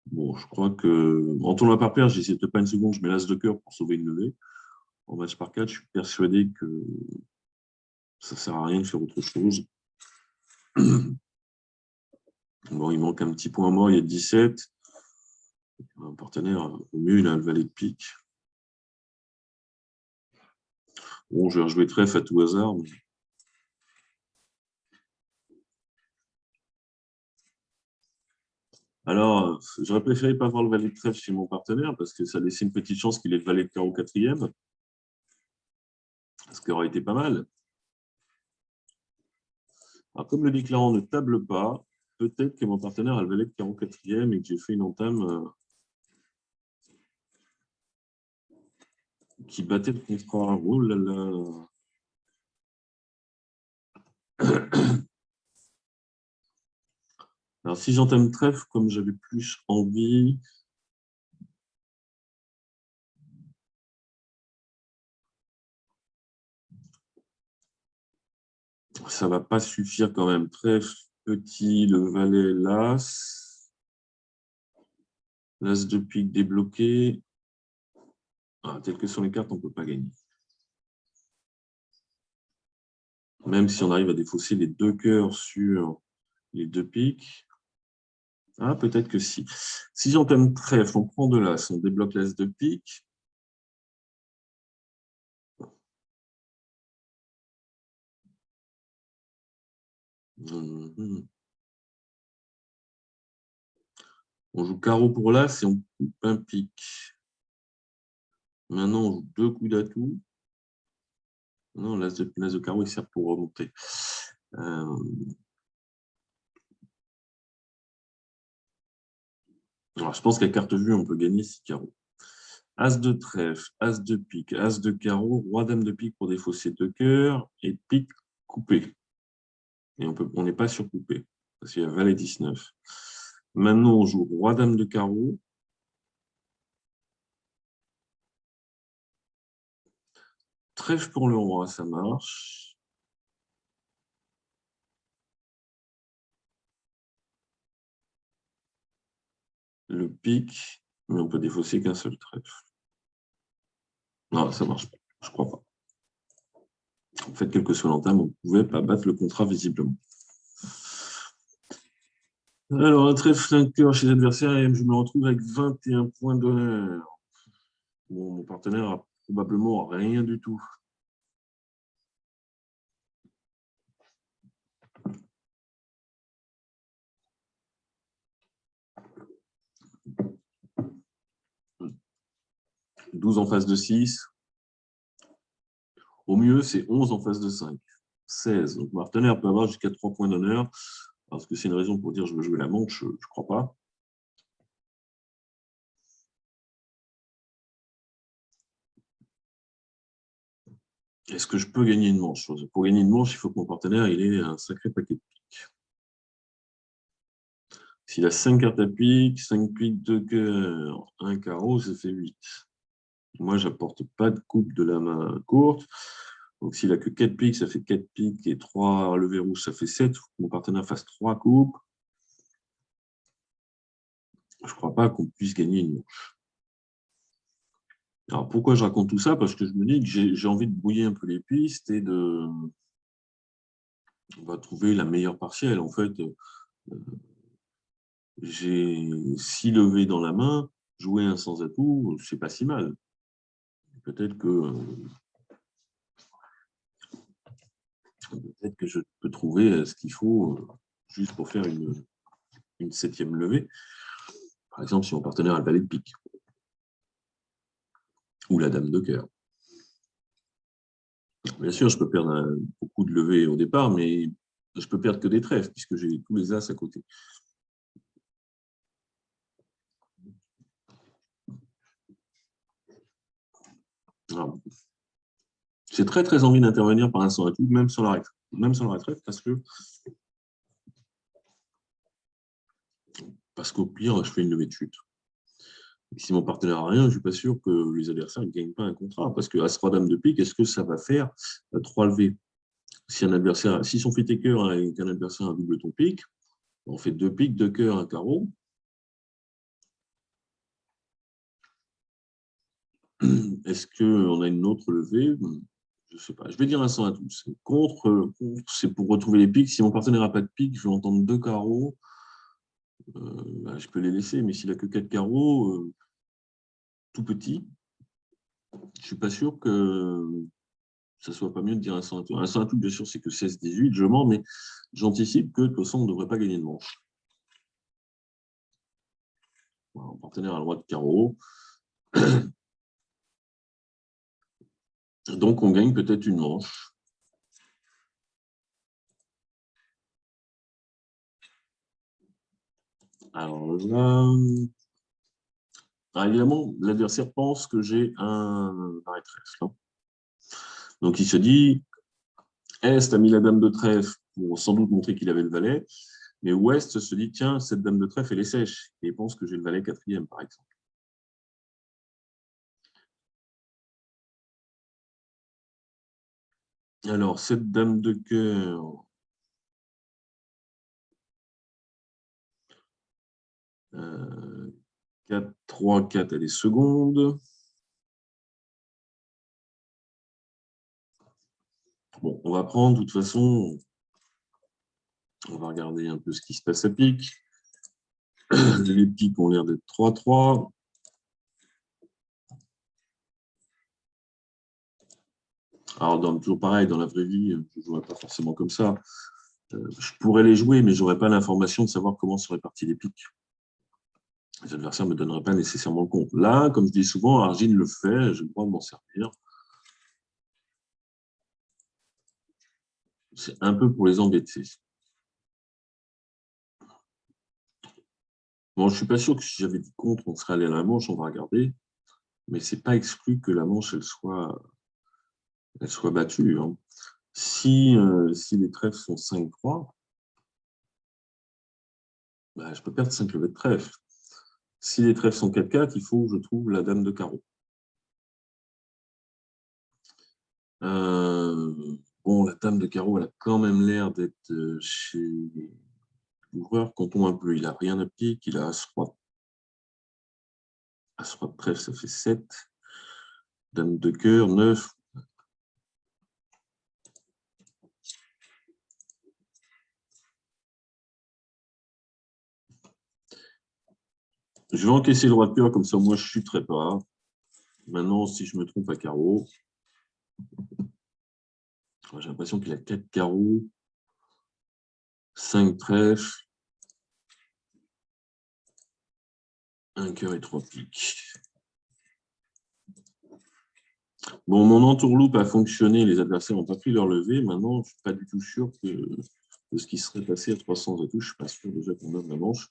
Bon, je crois que en tournoi par paire, j'essaie de pas une seconde, je mets l'as de cœur pour sauver une levée. En match par 4, je suis persuadé que ça ne sert à rien de faire autre chose. Bon, il manque un petit point mort, il y a 17. Un partenaire, au mieux, il a le valet de pique. Bon, je vais rejouer trèfle à tout hasard. Mais... Alors, j'aurais préféré pas avoir le valet de trèfle chez mon partenaire parce que ça laissait une petite chance qu'il ait le valet de carreau quatrième. Ce qui aurait été pas mal. Alors, comme le déclarant ne table pas, peut-être que mon partenaire a le valet de carreau quatrième et que j'ai fait une entame qui battait le contrat. Oh là là. Alors, si j'entame trèfle, comme j'avais plus envie, ça ne va pas suffire quand même. Trèfle, petit, le valet, l'as. L'as de pique débloqué. Ah, telles que sont les cartes, on ne peut pas gagner. Même si on arrive à défausser les deux cœurs sur les deux piques. Ah, peut-être que si. Si j'entame trèfle, on prend de l'as, on débloque l'as de pique. On joue carreau pour l'as et on coupe un pique. Maintenant, on joue deux coups d'atout. Non, l'as de carreau, il sert pour remonter. Alors, je pense qu'à carte vue, on peut gagner 6 carreaux. As de trèfle, as de pique, as de carreau, roi dame de pique pour défausser deux cœurs et pique coupé. Et on n'est pas surcoupé parce qu'il y a valet 19. Maintenant, on joue roi dame de carreau. Trèfle pour le roi, ça marche. Le pique, mais on peut défausser qu'un seul trèfle. Non, ça marche pas. Je crois pas. En fait, quel que soit l'entame, on ne pouvait pas battre le contrat visiblement. Alors, un trèfle flanqueur chez l'adversaire et je me retrouve avec 21 points d'honneur. Bon, mon partenaire a probablement rien du tout. « 12 en face de 6. Au mieux, c'est 11 en face de 5. 16. Donc, mon partenaire peut avoir jusqu'à 3 points d'honneur. Parce que c'est une raison pour dire je veux jouer la manche, je ne crois pas. Est-ce que je peux gagner une manche? Pour gagner une manche, il faut que mon partenaire ait un sacré paquet de piques. S'il a 5 cartes à pique, 5 piques, 2 cœurs, 1 carreau, ça fait 8. Moi, je n'apporte pas de coupe de la main courte. Donc, s'il n'a que 4 piques, ça fait 4 piques et 3 levées rouges, ça fait 7. Il faut que mon partenaire fasse 3 coupes. Je ne crois pas qu'on puisse gagner une manche. Alors, pourquoi je raconte tout ça? Parce que je me dis que j'ai envie de brouiller un peu les pistes et on va trouver la meilleure partielle. En fait, j'ai 6 levées dans la main, jouer un sans atout, c'est pas si mal. Peut-être que je peux trouver ce qu'il faut juste pour faire une 7e levée. Par exemple, si mon partenaire a le valet de pique ou la dame de cœur. Bien sûr, je peux perdre beaucoup de levées au départ, mais je peux perdre que des trèfles puisque j'ai tous les as à côté. J'ai très très envie d'intervenir par un sans atout, même sur la retraite, parce qu'au pire, je fais une levée de chute. Et si mon partenaire n'a rien, je ne suis pas sûr que les adversaires ne gagnent pas un contrat. Parce que As-Roi Dame de pique, est-ce que ça va faire 3 levées? Si son fit est cœur et qu'un adversaire a double ton pique, on fait 2 piques, 2 cœurs, un carreau. Est-ce qu'on a une autre levée? Je ne sais pas. Je vais dire un 100 à tous. Contre, c'est pour retrouver les piques. Si mon partenaire n'a pas de pique, je vais entendre 2 carreaux. Bah, je peux les laisser, mais s'il n'a que 4 carreaux, tout petit, je ne suis pas sûr que ça soit pas mieux de dire un 100 à tout. Un 100 à tout, bien sûr, c'est que 16-18, je mens, mais j'anticipe que de toute façon, on ne devrait pas gagner de manche. Voilà, mon partenaire a le droit de carreau. Donc, on gagne peut-être une manche. Alors là, évidemment, l'adversaire pense que j'ai un arrêt trèfle. Donc, il se dit, Est a mis la dame de trèfle pour sans doute montrer qu'il avait le valet, mais Ouest se dit, tiens, cette dame de trèfle, elle est sèche, et il pense que j'ai le valet quatrième, par exemple. Alors, cette dame de cœur, 4, 3, 4, elle est seconde. Bon, on va prendre, de toute façon, on va regarder un peu ce qui se passe à pique. Les piques ont l'air d'être 3-3. Alors, toujours pareil, dans la vraie vie, je ne jouerais pas forcément comme ça. Je pourrais les jouer, mais je n'aurais pas l'information de savoir comment sont répartis les piques. Les adversaires ne me donneraient pas nécessairement le compte. Là, comme je dis souvent, Argine le fait, j'ai le droit de m'en servir. C'est un peu pour les embêter. Bon, je ne suis pas sûr que si j'avais dit contre, on serait allé à la manche, on va regarder. Mais ce n'est pas exclu que la manche, elle soit battue. Hein. Si les trèfles sont 5-3, bah, je peux perdre 5 levées de trèfle. Si les trèfles sont 4-4, il faut que je trouve la dame de carreau. Bon, la dame de carreau, elle a quand même l'air d'être chez l'ouvreur. Comptons un peu, il n'a rien à pique, il a As-Roi. As-Roi de trèfle, ça fait 7. Dame de cœur, 9. Je vais encaisser le roi de cœur, comme ça, moi, je ne chuterai pas. Maintenant, si je me trompe à carreau, j'ai l'impression qu'il a 4 carreaux, 5 trèfles, 1 cœur et 3 piques. Bon, mon entourloupe a fonctionné, les adversaires n'ont pas pris leur levée. Maintenant, je ne suis pas du tout sûr de ce qui serait passé à 300 atouts. Je ne suis pas sûr déjà qu'on donne la manche.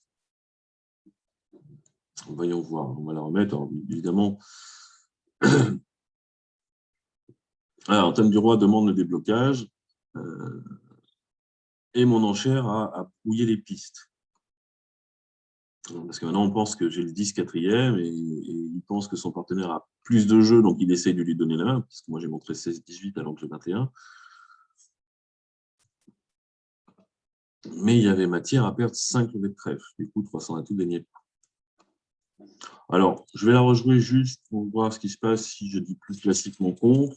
Voyons voir, on va la remettre. Alors, évidemment, alors, Thème du Roi demande le déblocage. Et mon enchère a brouillé les pistes. Parce que maintenant, on pense que j'ai le 10 quatrième et il pense que son partenaire a plus de jeux, donc il essaye de lui donner la main, parce que moi, j'ai montré 16-18 alors que j'ai 21. Mais il y avait matière à perdre 5 levées de trèfle. Du coup, 300 atouts gagnés. Alors, je vais la rejouer juste pour voir ce qui se passe si je dis plus classiquement contre.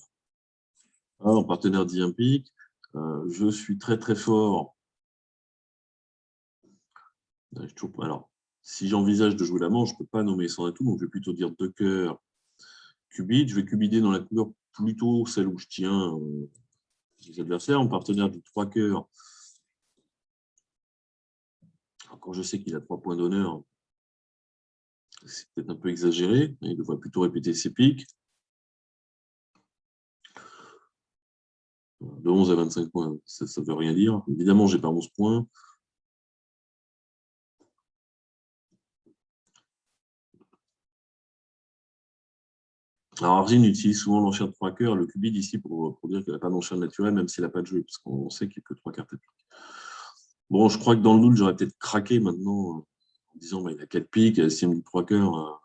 Mon partenaire dit un pique. Je suis très, très fort. Alors, si j'envisage de jouer la manche, je ne peux pas nommer 100 atouts, donc je vais plutôt dire 2 cœurs, cubite. Je vais cubider dans la couleur plutôt celle où je tiens les adversaires. Mon partenaire dit 3 cœurs. Alors, quand je sais qu'il a 3 points d'honneur, c'est peut-être un peu exagéré. Il devrait plutôt répéter ses piques. De 11 à 25 points, ça ne veut rien dire. Évidemment, je n'ai pas 11 points. Alors, Argine utilise souvent l'enchère de 3 cœurs, le cubide ici pour dire qu'elle n'a pas d'enchère naturelle, même s'il n'a pas de jeu, parce qu'on sait qu'il n'y a que 3 cartes à pique. Bon, je crois que dans le doute, j'aurais peut-être craqué maintenant en disant bah, il a 4 piques, s'il me dit 3 cœurs,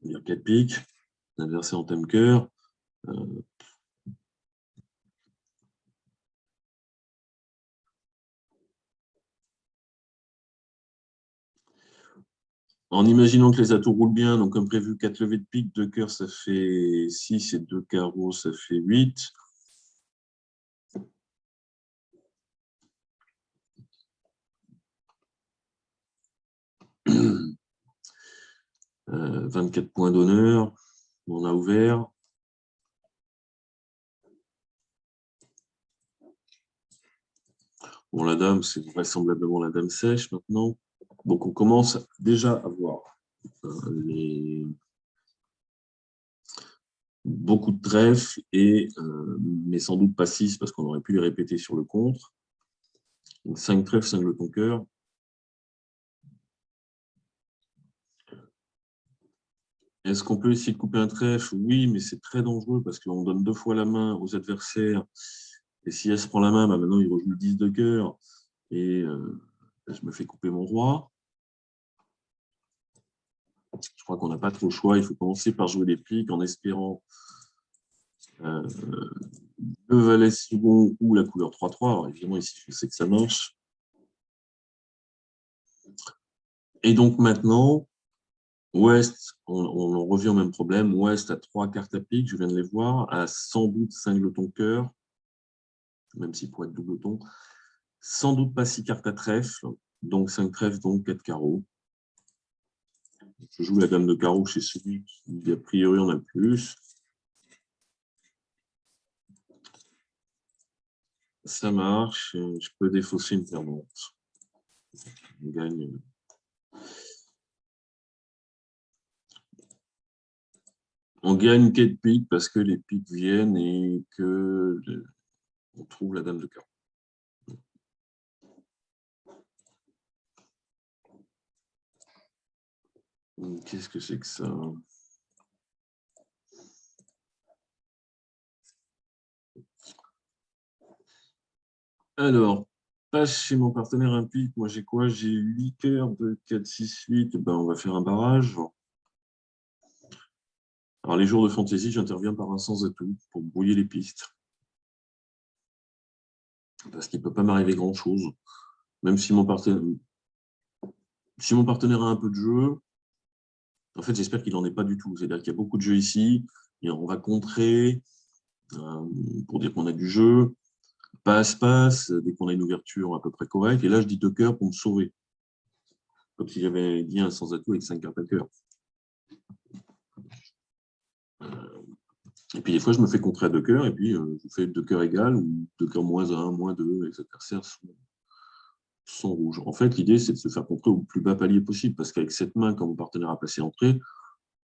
il y a 4 piques, l'adversaire en thème cœur. En imaginant que les atouts roulent bien, donc comme prévu, 4 levées de pique, 2 cœurs, ça fait 6 et 2 carreaux, ça fait 8. 24 points d'honneur. On a ouvert. Bon, la dame, c'est vraisemblablement la dame sèche maintenant. Donc, on commence déjà à voir beaucoup de trèfles, mais sans doute pas 6 parce qu'on aurait pu les répéter sur le contre. Donc, 5 trèfles, 5 jetons cœur. Est-ce qu'on peut essayer de couper un trèfle? Oui, mais c'est très dangereux parce qu'on donne 2 fois la main aux adversaires. Et si elle se prend la main, bah maintenant, il rejoue le 10 de cœur. Et je me fais couper mon roi. Je crois qu'on n'a pas trop le choix. Il faut commencer par jouer des piques en espérant le valet second ou la couleur 3-3. Alors, évidemment, ici, je sais que ça marche. Et donc, maintenant, Ouest, on revient au même problème. Ouest a 3 cartes à pique, je viens de les voir, a sans doute 5 jetons cœur, même s'il pourrait être double ton. Sans doute pas 6 cartes à trèfle, donc 5 trèfles, donc 4 carreaux. Je joue la dame de carreau chez celui qui, a priori, en a le plus. Ça marche, je peux défausser une perdante. On gagne. On gagne 4 piques parce que les piques viennent et que on trouve la dame de carreau. Qu'est-ce que c'est que ça? Alors, pas chez mon partenaire un pique. Moi, j'ai quoi? J'ai 8 cœurs de 4, 6, 8. Ben, on va faire un barrage. Alors, les jours de fantaisie, j'interviens par un sans atout pour brouiller les pistes. Parce qu'il ne peut pas m'arriver grand-chose. Même si mon partenaire a un peu de jeu, en fait, j'espère qu'il n'en est pas du tout. C'est-à-dire qu'il y a beaucoup de jeux ici, et on va contrer pour dire qu'on a du jeu. Passe, dès qu'on a une ouverture à peu près correcte. Et là, je dis 2 cœurs pour me sauver. Comme si j'avais dit un sans atout avec 5 cartes à cœur. Et puis, des fois, je me fais contrer à 2 cœurs, et puis je fais 2 cœurs égales, ou 2 cœurs moins 1, moins 2, les adversaires sont rouges. En fait, l'idée, c'est de se faire contrer au plus bas palier possible, parce qu'avec cette main, quand mon partenaire a passé entrée,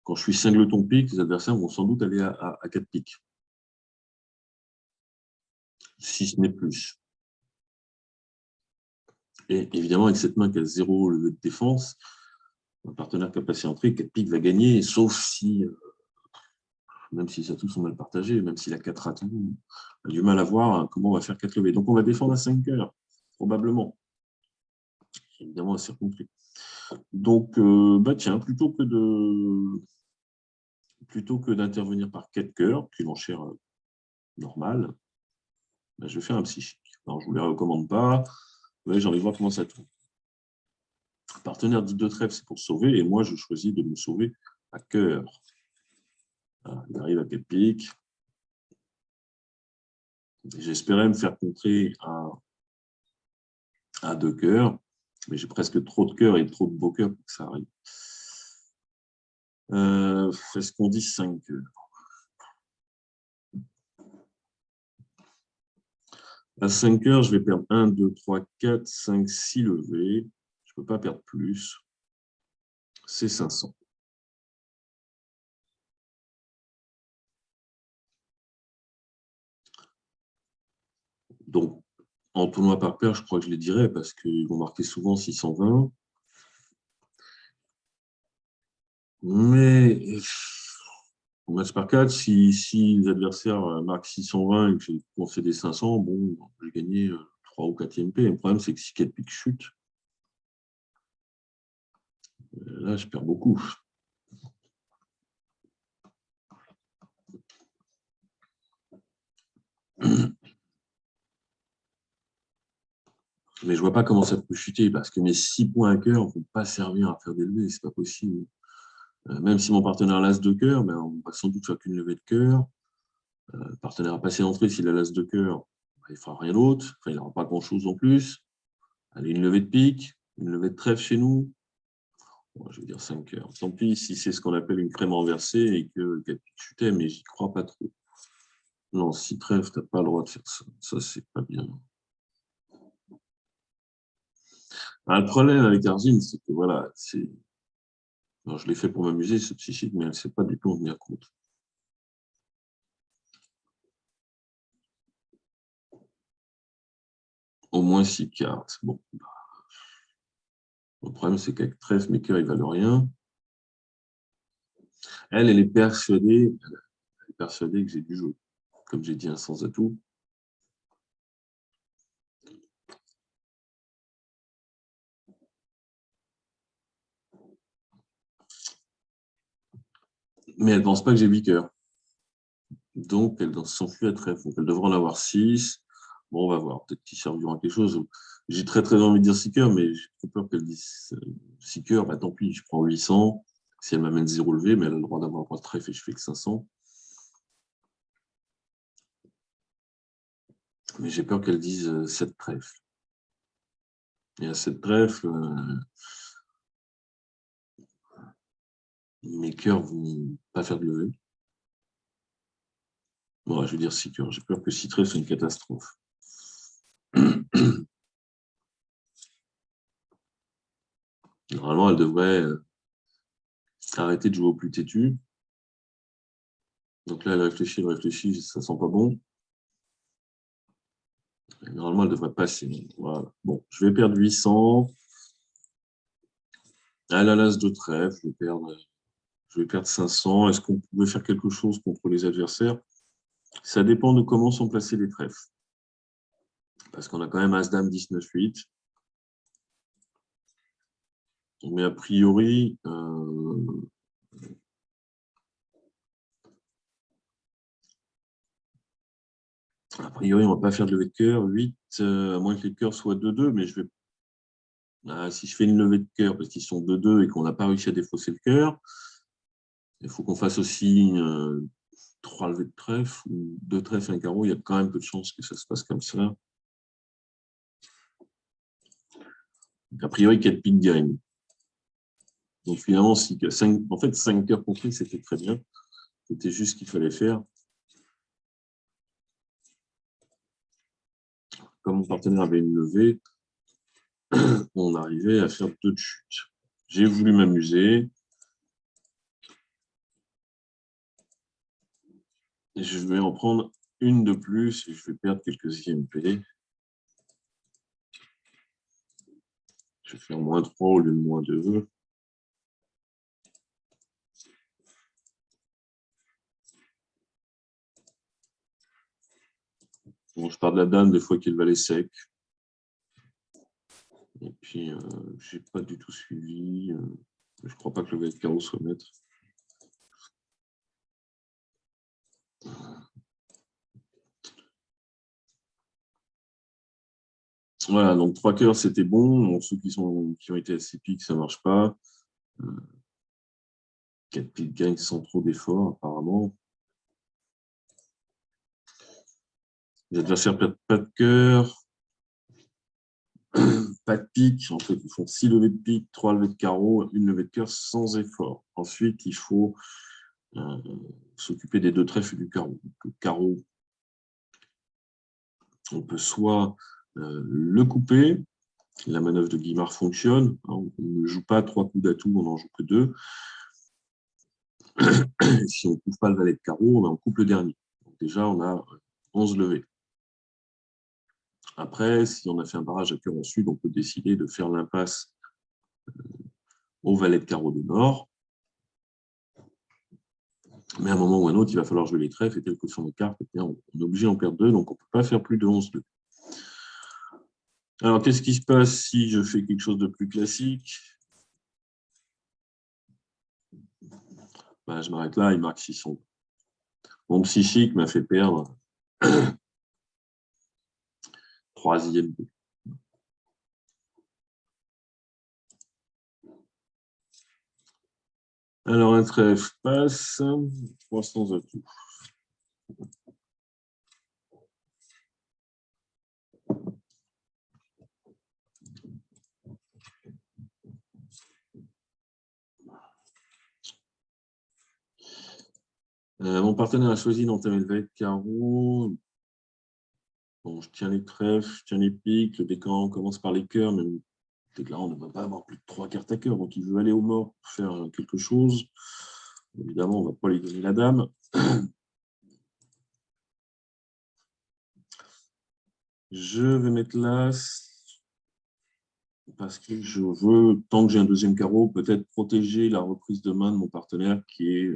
quand je suis singleton pique, les adversaires vont sans doute aller à 4 piques. Si ce n'est plus. Et évidemment, avec cette main qui a 0 levé de défense, mon partenaire qui a passé entrée, 4 piques va gagner, sauf si, même si les atouts sont mal partagés, même s'il a 4 atouts, on a du mal à voir comment on va faire 4 levées. Donc, on va défendre à 5 cœurs, probablement. Évidemment, assez compris. Donc, bah tiens, plutôt que d'intervenir par 4 cœurs, qui est l'enchère normale, bah, je vais faire un psychique. Alors, je ne vous les recommande pas. Ouais, j'ai envie de voir comment ça tourne. Partenaire dit 2 trèfles, c'est pour sauver, et moi, je choisis de me sauver à cœur. Voilà, il arrive à 4 piques. J'espérais me faire contrer à 2 cœurs, mais j'ai presque trop de cœurs et trop de beaux cœurs pour que ça arrive. Est-ce qu'on dit 5 cœurs? À 5 cœurs, je vais perdre 1, 2, 3, 4, 5, 6 levées. Je ne peux pas perdre plus. C'est 500. Donc, en tournoi par paire, je crois que je les dirais parce qu'ils vont marquer souvent 620. Mais en match par 4, si les adversaires marquent 620 et que j'ai concédé 500, bon, j'ai gagné 3 ou 4 MP. Le problème, c'est que si 4 piques chutent, là, je perds beaucoup. Mais je ne vois pas comment ça peut chuter parce que mes 6 points à cœur ne vont pas servir à faire des levées, c'est pas possible. Même si mon partenaire a l'as de cœur, ben, on va sans doute faire qu'une levée de cœur. Le partenaire a passé l'entrée, s'il a l'as de cœur, ben, il ne fera rien d'autre. Enfin, il n'aura pas grand-chose en plus. Allez, une levée de pique, une levée de trèfle chez nous. Bon, je vais dire 5 heures. Tant pis si c'est ce qu'on appelle une crème renversée et que qu'elle chutait, mais j'y crois pas trop. Non, 6 trèfles, tu n'as pas le droit de faire ça. Ça, c'est pas bien. Ah, le problème avec Argine, c'est que voilà, non, je l'ai fait pour m'amuser, ce psychique, mais elle ne sait pas du tout en tenir compte. Au moins 6 cartes. Bon. Le problème, c'est qu'avec trèfle, mes cœurs, ils valent rien. Elle est persuadée que j'ai du jeu. Comme j'ai dit, un sans atout. Mais elle ne pense pas que j'ai 8 cœurs. Donc, elle s'enfuit à trèfle. Donc, elle devrait en avoir 6. Bon, on va voir. Peut-être qu'ils serviront à quelque chose. J'ai très, très envie de dire 6 cœurs, mais j'ai trop peur qu'elle dise 6 cœurs. Bah, tant pis, je prends 800. Si elle m'amène 0 levé, mais elle a le droit d'avoir un trèfle et je fais que 500. Mais j'ai peur qu'elle dise 7 trèfles. Et à 7 trèfles, mes cœurs vont pas faire de levée. Bon, je vais dire 6 cœurs. J'ai peur que 6 trèfles soit une catastrophe. Normalement, elle devrait arrêter de jouer au plus têtu. Donc là, elle réfléchit, ça sent pas bon. Et normalement, elle devrait passer. Voilà. Bon, je vais perdre 800. Elle a l'as de trèfle, je vais perdre 500. Est-ce qu'on pouvait faire quelque chose contre les adversaires? Ça dépend de comment sont placés les trèfles. Parce qu'on a quand même As-Dame 19-8. Mais a priori, on ne va pas faire de levée de cœur. 8, à moins que les cœurs soient 2-2, mais si je fais une levée de cœur parce qu'ils sont 2-2 et qu'on n'a pas réussi à défausser le cœur, il faut qu'on fasse aussi 3 levées de trèfle ou 2 trèfles et un carreau. Il y a quand même peu de chances que ça se passe comme ça. Donc, a priori, 4 piques gagnent. Donc finalement, en fait, 5 cœurs compris, c'était très bien. C'était juste ce qu'il fallait faire. Comme mon partenaire avait une levée, on arrivait à faire 2 de chute. J'ai voulu m'amuser. Et je vais en prendre une de plus et je vais perdre quelques IMP. Je vais faire -3 au lieu de -2. Bon, je pars de la dame des fois qu'il valait sec. Et puis, je n'ai pas du tout suivi. Je ne crois pas que le valet de carreau soit maître. Voilà, donc 3 cœurs, c'était bon. Bon, ceux qui ont été assez piques, ça ne marche pas. 4 piques gagnent sans trop d'efforts, apparemment. Les adversaires perdent pas de cœur. Pas de pique. En fait, ils font 6 levées de pique, 3 levées de carreau, une levée de cœur sans effort. Ensuite, il faut s'occuper des 2 trèfles et du carreau. Donc, le carreau, on peut soit le couper. La manœuvre de Guimard fonctionne. On ne joue pas 3 coups d'atout, on n'en joue que 2. Si on ne coupe pas le valet de carreau, on coupe le dernier. Donc déjà, on a 11 levées. Après, si on a fait un barrage à cœur en sud, on peut décider de faire l'impasse au valet de carreau de nord. Mais à un moment ou à un autre, il va falloir jouer les trèfles, et telles que sont les cartes, on est obligé d'en perdre 2, donc on ne peut pas faire plus de 11 levées. Alors, qu'est-ce qui se passe si je fais quelque chose de plus classique? Je m'arrête là, il marque 600. Mon psychique m'a fait perdre 3e. Alors, un trèfle passe, 300 atouts. Mon partenaire a choisi d'entamer le valet de carreau. Bon, je tiens les trèfles, je tiens les piques, le déclarant commence par les cœurs, mais le déclarant ne va pas avoir plus de 3 cartes à cœur, donc il veut aller au mort pour faire quelque chose. Évidemment, on ne va pas lui donner la dame. Je vais mettre l'as parce que je veux, tant que j'ai un deuxième carreau, peut-être protéger la reprise de main de mon partenaire qui est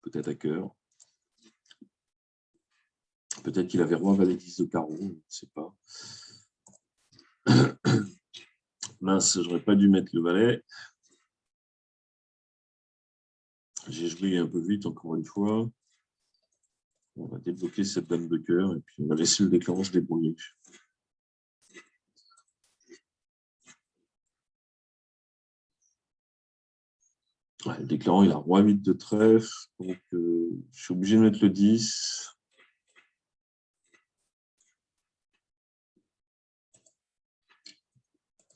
peut-être à cœur. Peut-être qu'il avait roi, valet 10 de carreau, je ne sais pas. Mince, j'aurais pas dû mettre le valet. J'ai joué un peu vite, encore une fois. On va débloquer cette dame de cœur et puis on va laisser le déclarant se débrouiller. Ouais, le déclarant, il a roi 8 de trèfle, donc je suis obligé de mettre le 10.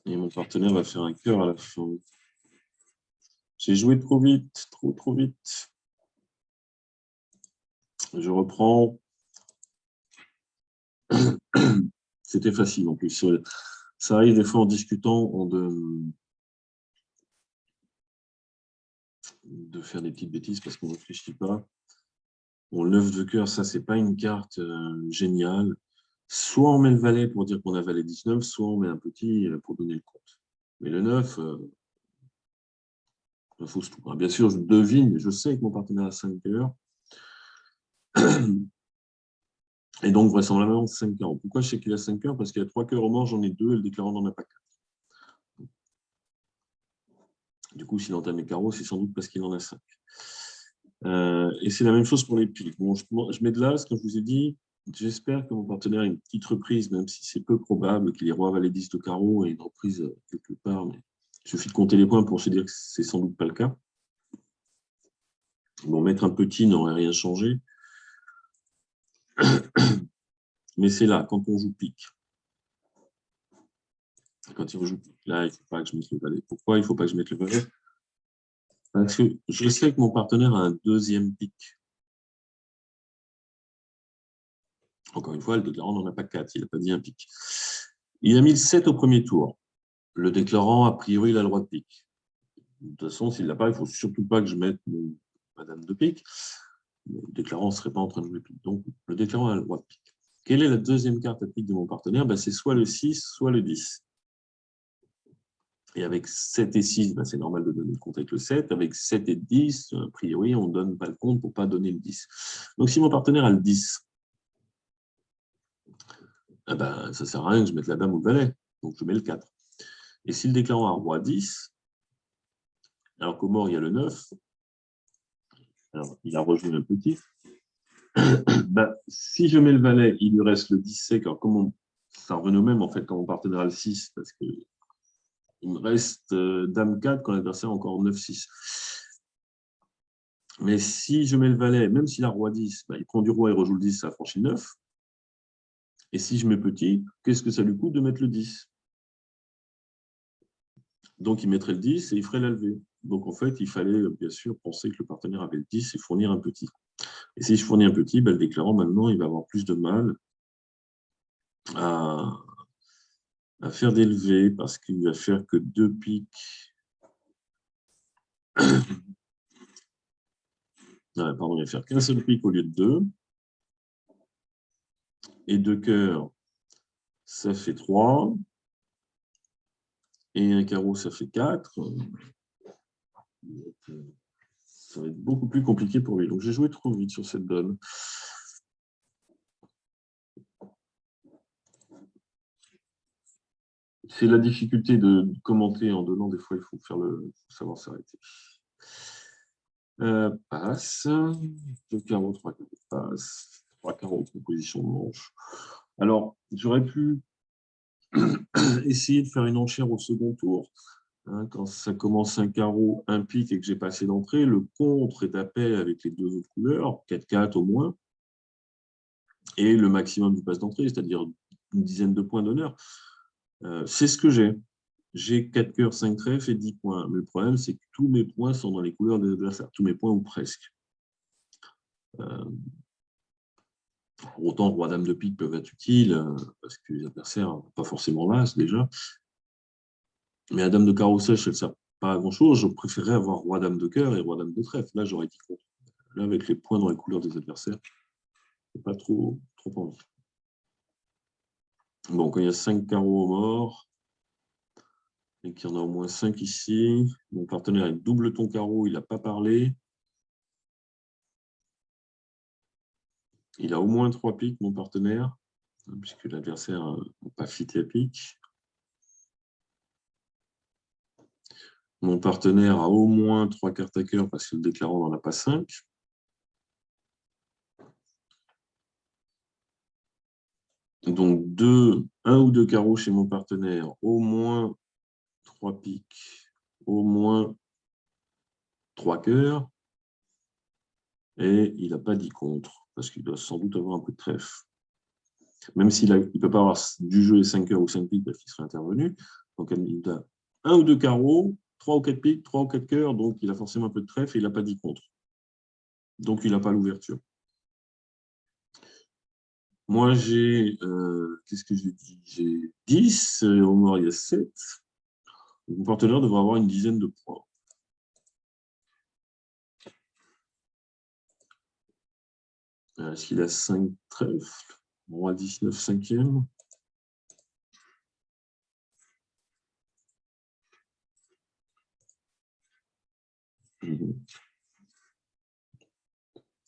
Et mon partenaire va faire un cœur à la fin. J'ai joué trop vite, trop vite. Je reprends. C'était facile en plus. Ça arrive des fois en discutant de faire des petites bêtises parce qu'on ne réfléchit pas. Bon, le 9 de cœur, ça, c'est pas une carte géniale. Soit on met le valet pour dire qu'on a valet 19, soit on met un petit pour donner le compte. Mais le 9, ça fausse tout. Bien sûr, je devine, je sais que mon partenaire a 5 cœurs. Et donc, vraisemblablement, 5 cœurs. Pourquoi je sais qu'il a 5 cœurs? Parce qu'il y a 3 cœurs au mort, j'en ai 2, et le déclarant n'en a pas 4. Du coup, s'il entame mes carreaux, c'est sans doute parce qu'il en a 5. Et c'est la même chose pour les piques. Bon, je mets de l'as, comme je vous ai dit. J'espère que mon partenaire a une petite reprise, même si c'est peu probable qu'il ait roi, valet 10 de carreau et une reprise quelque part. Mais il suffit de compter les points pour se dire que c'est sans doute pas le cas. Bon, mettre un petit n'aurait rien changé. Mais c'est là, quand on joue pique. Quand il joue pique, là, il ne faut pas que je mette le valet. Pourquoi il ne faut pas que je mette le valet? Parce que je sais que mon partenaire a un deuxième pique. Encore une fois, le déclarant n'en a pas 4, il n'a pas dit un pique. Il a mis le 7 au premier tour. Le déclarant, a priori, il a le roi de pique. De toute façon, s'il ne l'a pas, il ne faut surtout pas que je mette ma dame de pique. Le déclarant ne serait pas en train de jouer pique. Donc, le déclarant a le roi de pique. Quelle est la deuxième carte à pique de mon partenaire? C'est soit le 6, soit le 10. Et avec 7 et 6, c'est normal de donner le compte avec le 7. Avec 7 et 10, a priori, on ne donne pas le compte pour ne pas donner le 10. Donc, si mon partenaire a le 10, ça ne sert à rien que je mette la dame ou le valet. Donc, je mets le 4. Et si le déclarant a roi 10, alors qu'au mort, il y a le 9, alors il a rejoué un petit, si je mets le valet, il lui reste le 10 sec. Alors, ça revient au même, en fait, quand mon partenaire a le 6, parce qu'il me reste dame 4 quand l'adversaire a encore 9-6. Mais si je mets le valet, même s'il a roi 10, il prend du roi et rejoue le 10, ça franchit le 9. Et si je mets petit, qu'est-ce que ça lui coûte de mettre le 10? Donc, il mettrait le 10 et il ferait la levée. Donc, en fait, il fallait bien sûr penser que le partenaire avait le 10 et fournir un petit. Et si je fournis un petit, le déclarant, maintenant, il va avoir plus de mal à faire des levées parce qu'il va faire que 2 piques. Pardon, il va faire qu'un seul pique au lieu de 2. Et 2 cœurs, ça fait 3. Et un carreau, ça fait 4. Ça va être beaucoup plus compliqué pour lui. Donc, j'ai joué trop vite sur cette donne. C'est la difficulté de commenter en donnant. Des fois, il faut savoir s'arrêter. Passe. 2 carreaux, 3 carreaux, passe. 3 carreaux, composition de manche. Alors, j'aurais pu essayer de faire une enchère au second tour. Quand ça commence un carreau, un pique et que j'ai passé d'entrée, le contre est à paix avec les deux autres couleurs, 4-4 au moins, et le maximum du passe d'entrée, c'est-à-dire une dizaine de points d'honneur. C'est ce que j'ai. J'ai 4 cœurs, 5 trèfles et 10 points. Mais le problème, c'est que tous mes points sont dans les couleurs des adversaires. Tous mes points ou presque. Pour autant, roi, dame de pique peuvent être utiles, parce que les adversaires n'ont pas forcément l'as déjà. Mais la dame de carreau sèche, elle ne sert pas à grand-chose. Je préférerais avoir roi, dame de cœur et roi, dame de trèfle. Là, j'aurais dit contre. Là, avec les points dans les couleurs des adversaires, c'est pas trop envie. Bon, quand il y a 5 carreaux au mort, et qu'il y en a au moins 5 ici, mon partenaire est double ton carreau, il n'a pas parlé. Il a au moins 3 piques, mon partenaire, puisque l'adversaire n'a pas fité à pique. Mon partenaire a au moins 3 cartes à cœur parce que le déclarant n'en a pas 5. Donc, 1 ou 2 carreaux chez mon partenaire, au moins 3 piques, au moins 3 cœurs. Et il n'a pas dit contre, parce qu'il doit sans doute avoir un peu de trèfle. Même s'il ne peut pas avoir du jeu et 5 cœurs ou 5 piques parce qu'il serait intervenu. Donc, il a 1 ou 2 carreaux, 3 ou 4 piques, 3 ou 4 cœurs, donc il a forcément un peu de trèfle et il n'a pas dit contre. Donc, il n'a pas l'ouverture. Moi, j'ai, qu'est-ce que j'ai dit? J'ai 10, au mort, il y a 7. Mon partenaire devrait avoir une dizaine de points. Est-ce qu'il a 5 trèfles? Roi 19, 5e.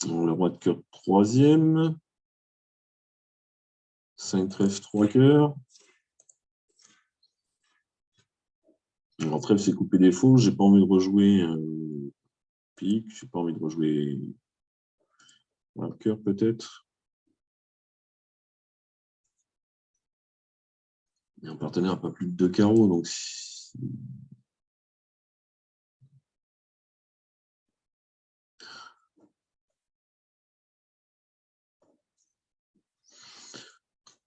Le roi de cœur 3e. 5 trèfles, 3 cœurs. En trèfle, c'est couper des faux. J'ai pas envie de rejouer pique. J'ai pas envie de rejouer un cœur, peut-être. Un partenaire n'a pas plus de 2 carreaux, donc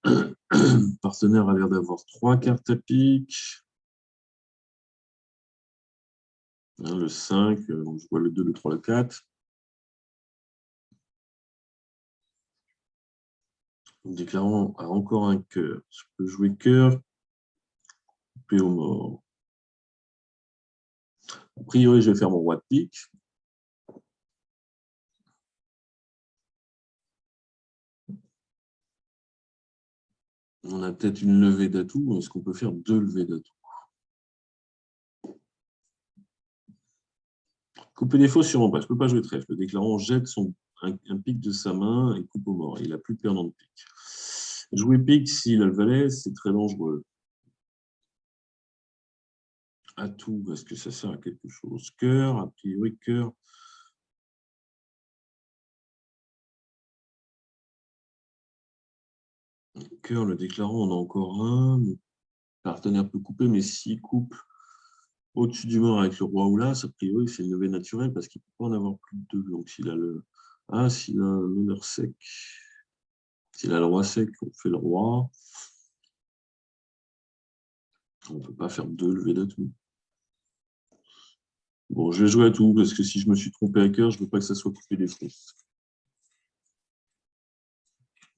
le partenaire a l'air d'avoir 3 cartes à pique. Le 5, donc je vois le 2, le 3, le 4. Le déclarant a encore un cœur. Je peux jouer cœur, couper au mort. A priori, je vais faire mon roi de pique. On a peut-être une levée d'atout. Est-ce qu'on peut faire 2 levées d'atout? Couper des faux, sûrement pas. Je ne peux pas jouer trèfle. Le déclarant jette un pique de sa main et coupe au mort. Il n'a plus de perdant de pique. Jouer pique, s'il a le valet, c'est très dangereux. Atout, est-ce que ça sert à quelque chose? Cœur, a priori, cœur. Cœur, le déclarant, on a encore un. Le partenaire peut couper, mais s'il coupe au-dessus du mort avec le roi ou l'as, a priori, c'est une levée naturelle parce qu'il ne peut pas en avoir plus de 2. Donc, s'il a le. Ah, s'il a l'honneur sec. S'il a le roi sec, on fait le roi. On ne peut pas faire 2 levées d'atout. Bon, je vais jouer à tout parce que si je me suis trompé à cœur, je ne veux pas que ça soit coupé des faux.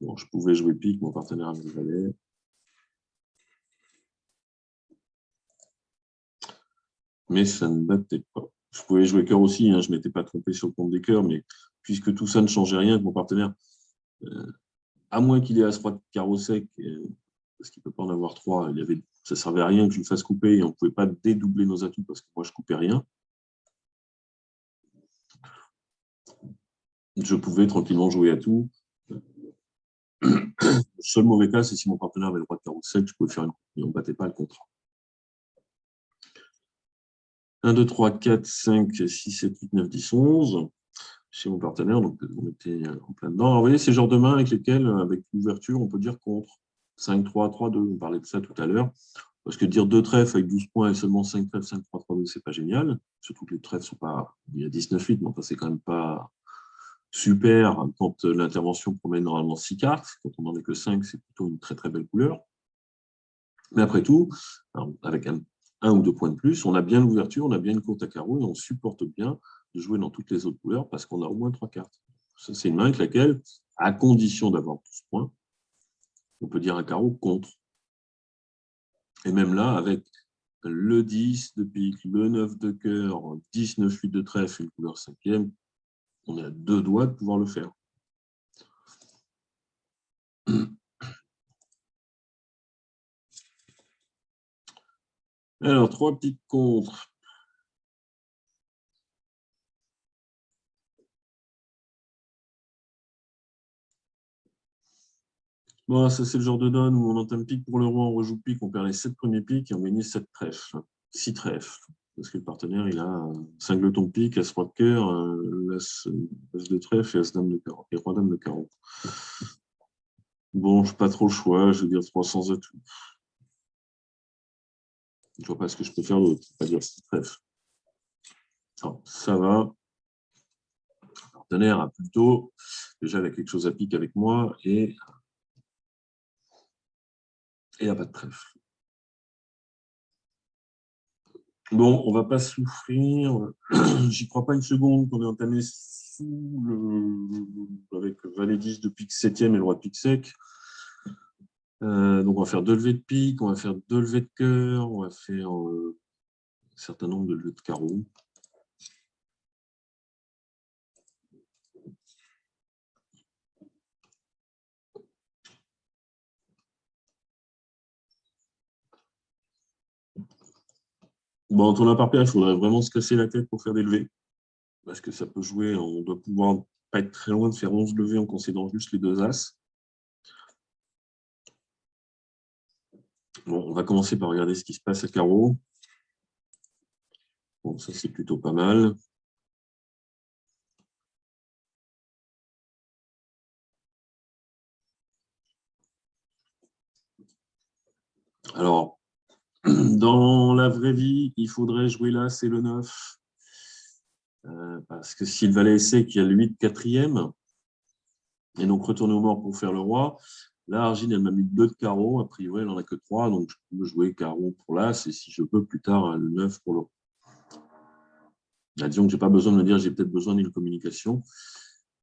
Bon, je pouvais jouer pique, mon partenaire avait le valet. Mais ça ne battait pas. Je pouvais jouer cœur aussi, hein, je ne m'étais pas trompé sur le compte des cœurs, mais puisque tout ça ne changeait rien, que mon partenaire, à moins qu'il ait As-Roi de carreau sec, parce qu'il ne peut pas en avoir 3, ça ne servait à rien que je le fasse couper et on ne pouvait pas dédoubler nos atouts parce que moi, je ne coupais rien. Je pouvais tranquillement jouer à tout. Le seul mauvais cas, c'est si mon partenaire avait le roi de carreau sec, je pouvais faire une coupe, mais on ne battait pas le contrat. 1, 2, 3, 4, 5, 6, 7, 8, 9, 10, 11. Chez mon partenaire, donc on était en plein dedans. Alors, vous voyez, ces genres de mains avec lesquels, avec l'ouverture, on peut dire contre. 5, 3, 3, 2, on parlait de ça tout à l'heure. Parce que dire 2 trèfles avec 12 points et seulement 5 trèfles, 5, 3, 3, 2, c'est pas génial. Surtout que les trèfles sont pas. Il y a 19-8, mais enfin, c'est quand même pas super quand l'intervention promène normalement 6 cartes. Quand on n'en est que 5, c'est plutôt une très très belle couleur. Mais après tout, alors, avec un ou 2 points de plus, on a bien l'ouverture, on a bien une courte à carreau et on supporte bien de jouer dans toutes les autres couleurs parce qu'on a au moins 3 cartes. Ça, c'est une main avec laquelle, à condition d'avoir 12 points, on peut dire un carreau contre. Et même là, avec le 10 de pique, le 9 de cœur, 10, 9, 8 de trèfle et une couleur cinquième, on est à 2 doigts de pouvoir le faire. Alors, 3 petites contres. Bon, ça, c'est le genre de donne où on entame pique pour le roi, on rejoue pique, on perd les 7 premiers piques et on gagne 7 trèfles, 6 trèfles. Parce que le partenaire, il a cingleton de pique, as-roi de cœur, as de trèfle et as-dame de carreau, et roi-dame de carreau. Bon, je n'ai pas trop le choix, je vais dire 300 atouts. Je ne vois pas ce que je peux faire d'autre, je ne vais pas dire 6 trèfles. Alors, ça va. Le partenaire a plutôt, déjà, il a quelque chose à pique avec moi et il n'a pas de trèfle. Bon, on ne va pas souffrir. J'y crois pas une seconde qu'on est entamé avec valet 10 de pique 7e et le roi de pique sec. Donc, on va faire 2 levées de pique, on va faire 2 levées de cœur, on va faire un certain nombre de levées de carreau. Bon, en tournant par paire, il faudrait vraiment se casser la tête pour faire des levées. Parce que ça peut jouer, on doit pouvoir pas être très loin de faire 11 levées en concédant juste les 2 as. Bon, on va commencer par regarder ce qui se passe à carreau. Bon, ça, c'est plutôt pas mal. Alors, dans la vraie vie, il faudrait jouer l'as et le 9. Parce que si le valet est sec, il y a le 8 quatrième. Et donc, retourner au mort pour faire le roi. Là, Argine, elle m'a mis 2 de carreau. A priori, elle n'en a que 3. Donc, je peux jouer carreau pour l'as. Et si je peux, plus tard, le 9 pour le roi. Disons que je n'ai pas besoin de me dire j'ai peut-être besoin d'une communication.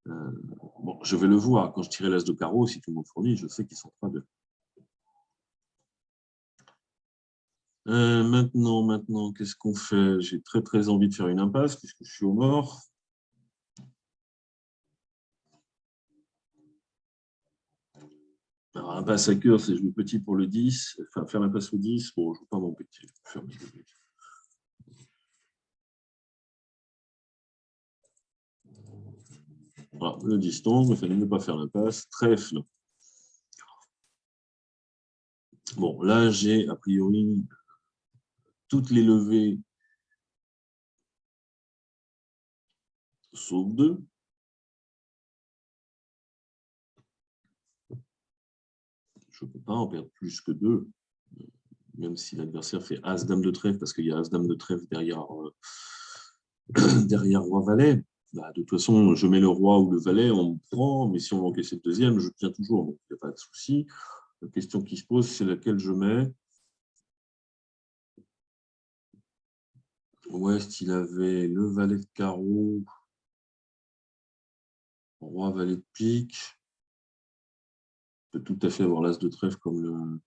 Bon, je vais le voir. Quand je tirerai l'as de carreau, si tout le monde fournit, je sais qu'ils sont 3-2. Maintenant, qu'est-ce qu'on fait? J'ai très, très envie de faire une impasse puisque je suis au mort. Alors, impasse à cœur, c'est jouer petit pour le 10. Enfin, faire l'impasse au 10. Bon, je ne veux pas m'embêter. Voilà, le 10 tombe, il fallait mieux pas faire l'impasse. Trèfle. Bon, là, j'ai a priori toutes les levées sauf 2. Je ne peux pas en perdre plus que 2, même si l'adversaire fait As-Dame de trèfle, parce qu'il y a As-Dame de trèfle derrière, derrière Roi-Valet. Bah, de toute façon, je mets le roi ou le valet, on me prend, mais si on encaisse le deuxième, je tiens toujours, donc il n'y a pas de souci. La question qui se pose, c'est laquelle je mets. Ouest, il avait le valet de carreau, roi, valet de pique. Il peut tout à fait avoir l'as de trèfle comme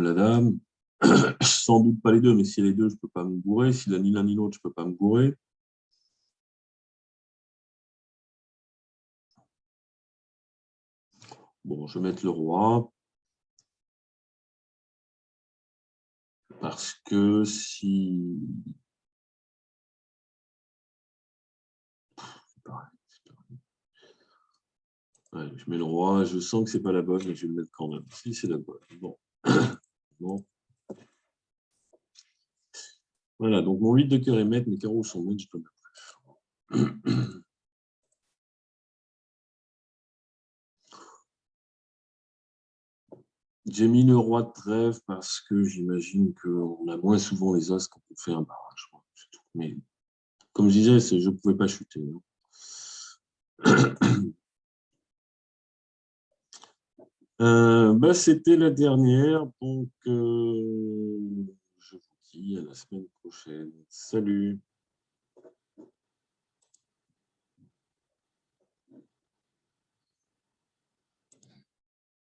la dame. Sans doute pas les deux, mais si les deux, je ne peux pas me gourer. S'il a ni l'un ni l'autre, je ne peux pas me gourer. Bon, je vais mettre le roi. Parce que si... Ouais, je mets le roi, je sens que c'est pas la bonne, mais je vais le mettre quand même. Si, c'est la bonne. Bon. Bon. Voilà, donc mon 8 de cœur est maître, mes carreaux sont maîtres, je peux mettre. J'ai mis le roi de trèfle parce que j'imagine qu'on a moins souvent les as quand on fait un barrage. Mais comme je disais, je ne pouvais pas chuter. Bah, c'était la dernière, donc je vous dis à la semaine prochaine. Salut!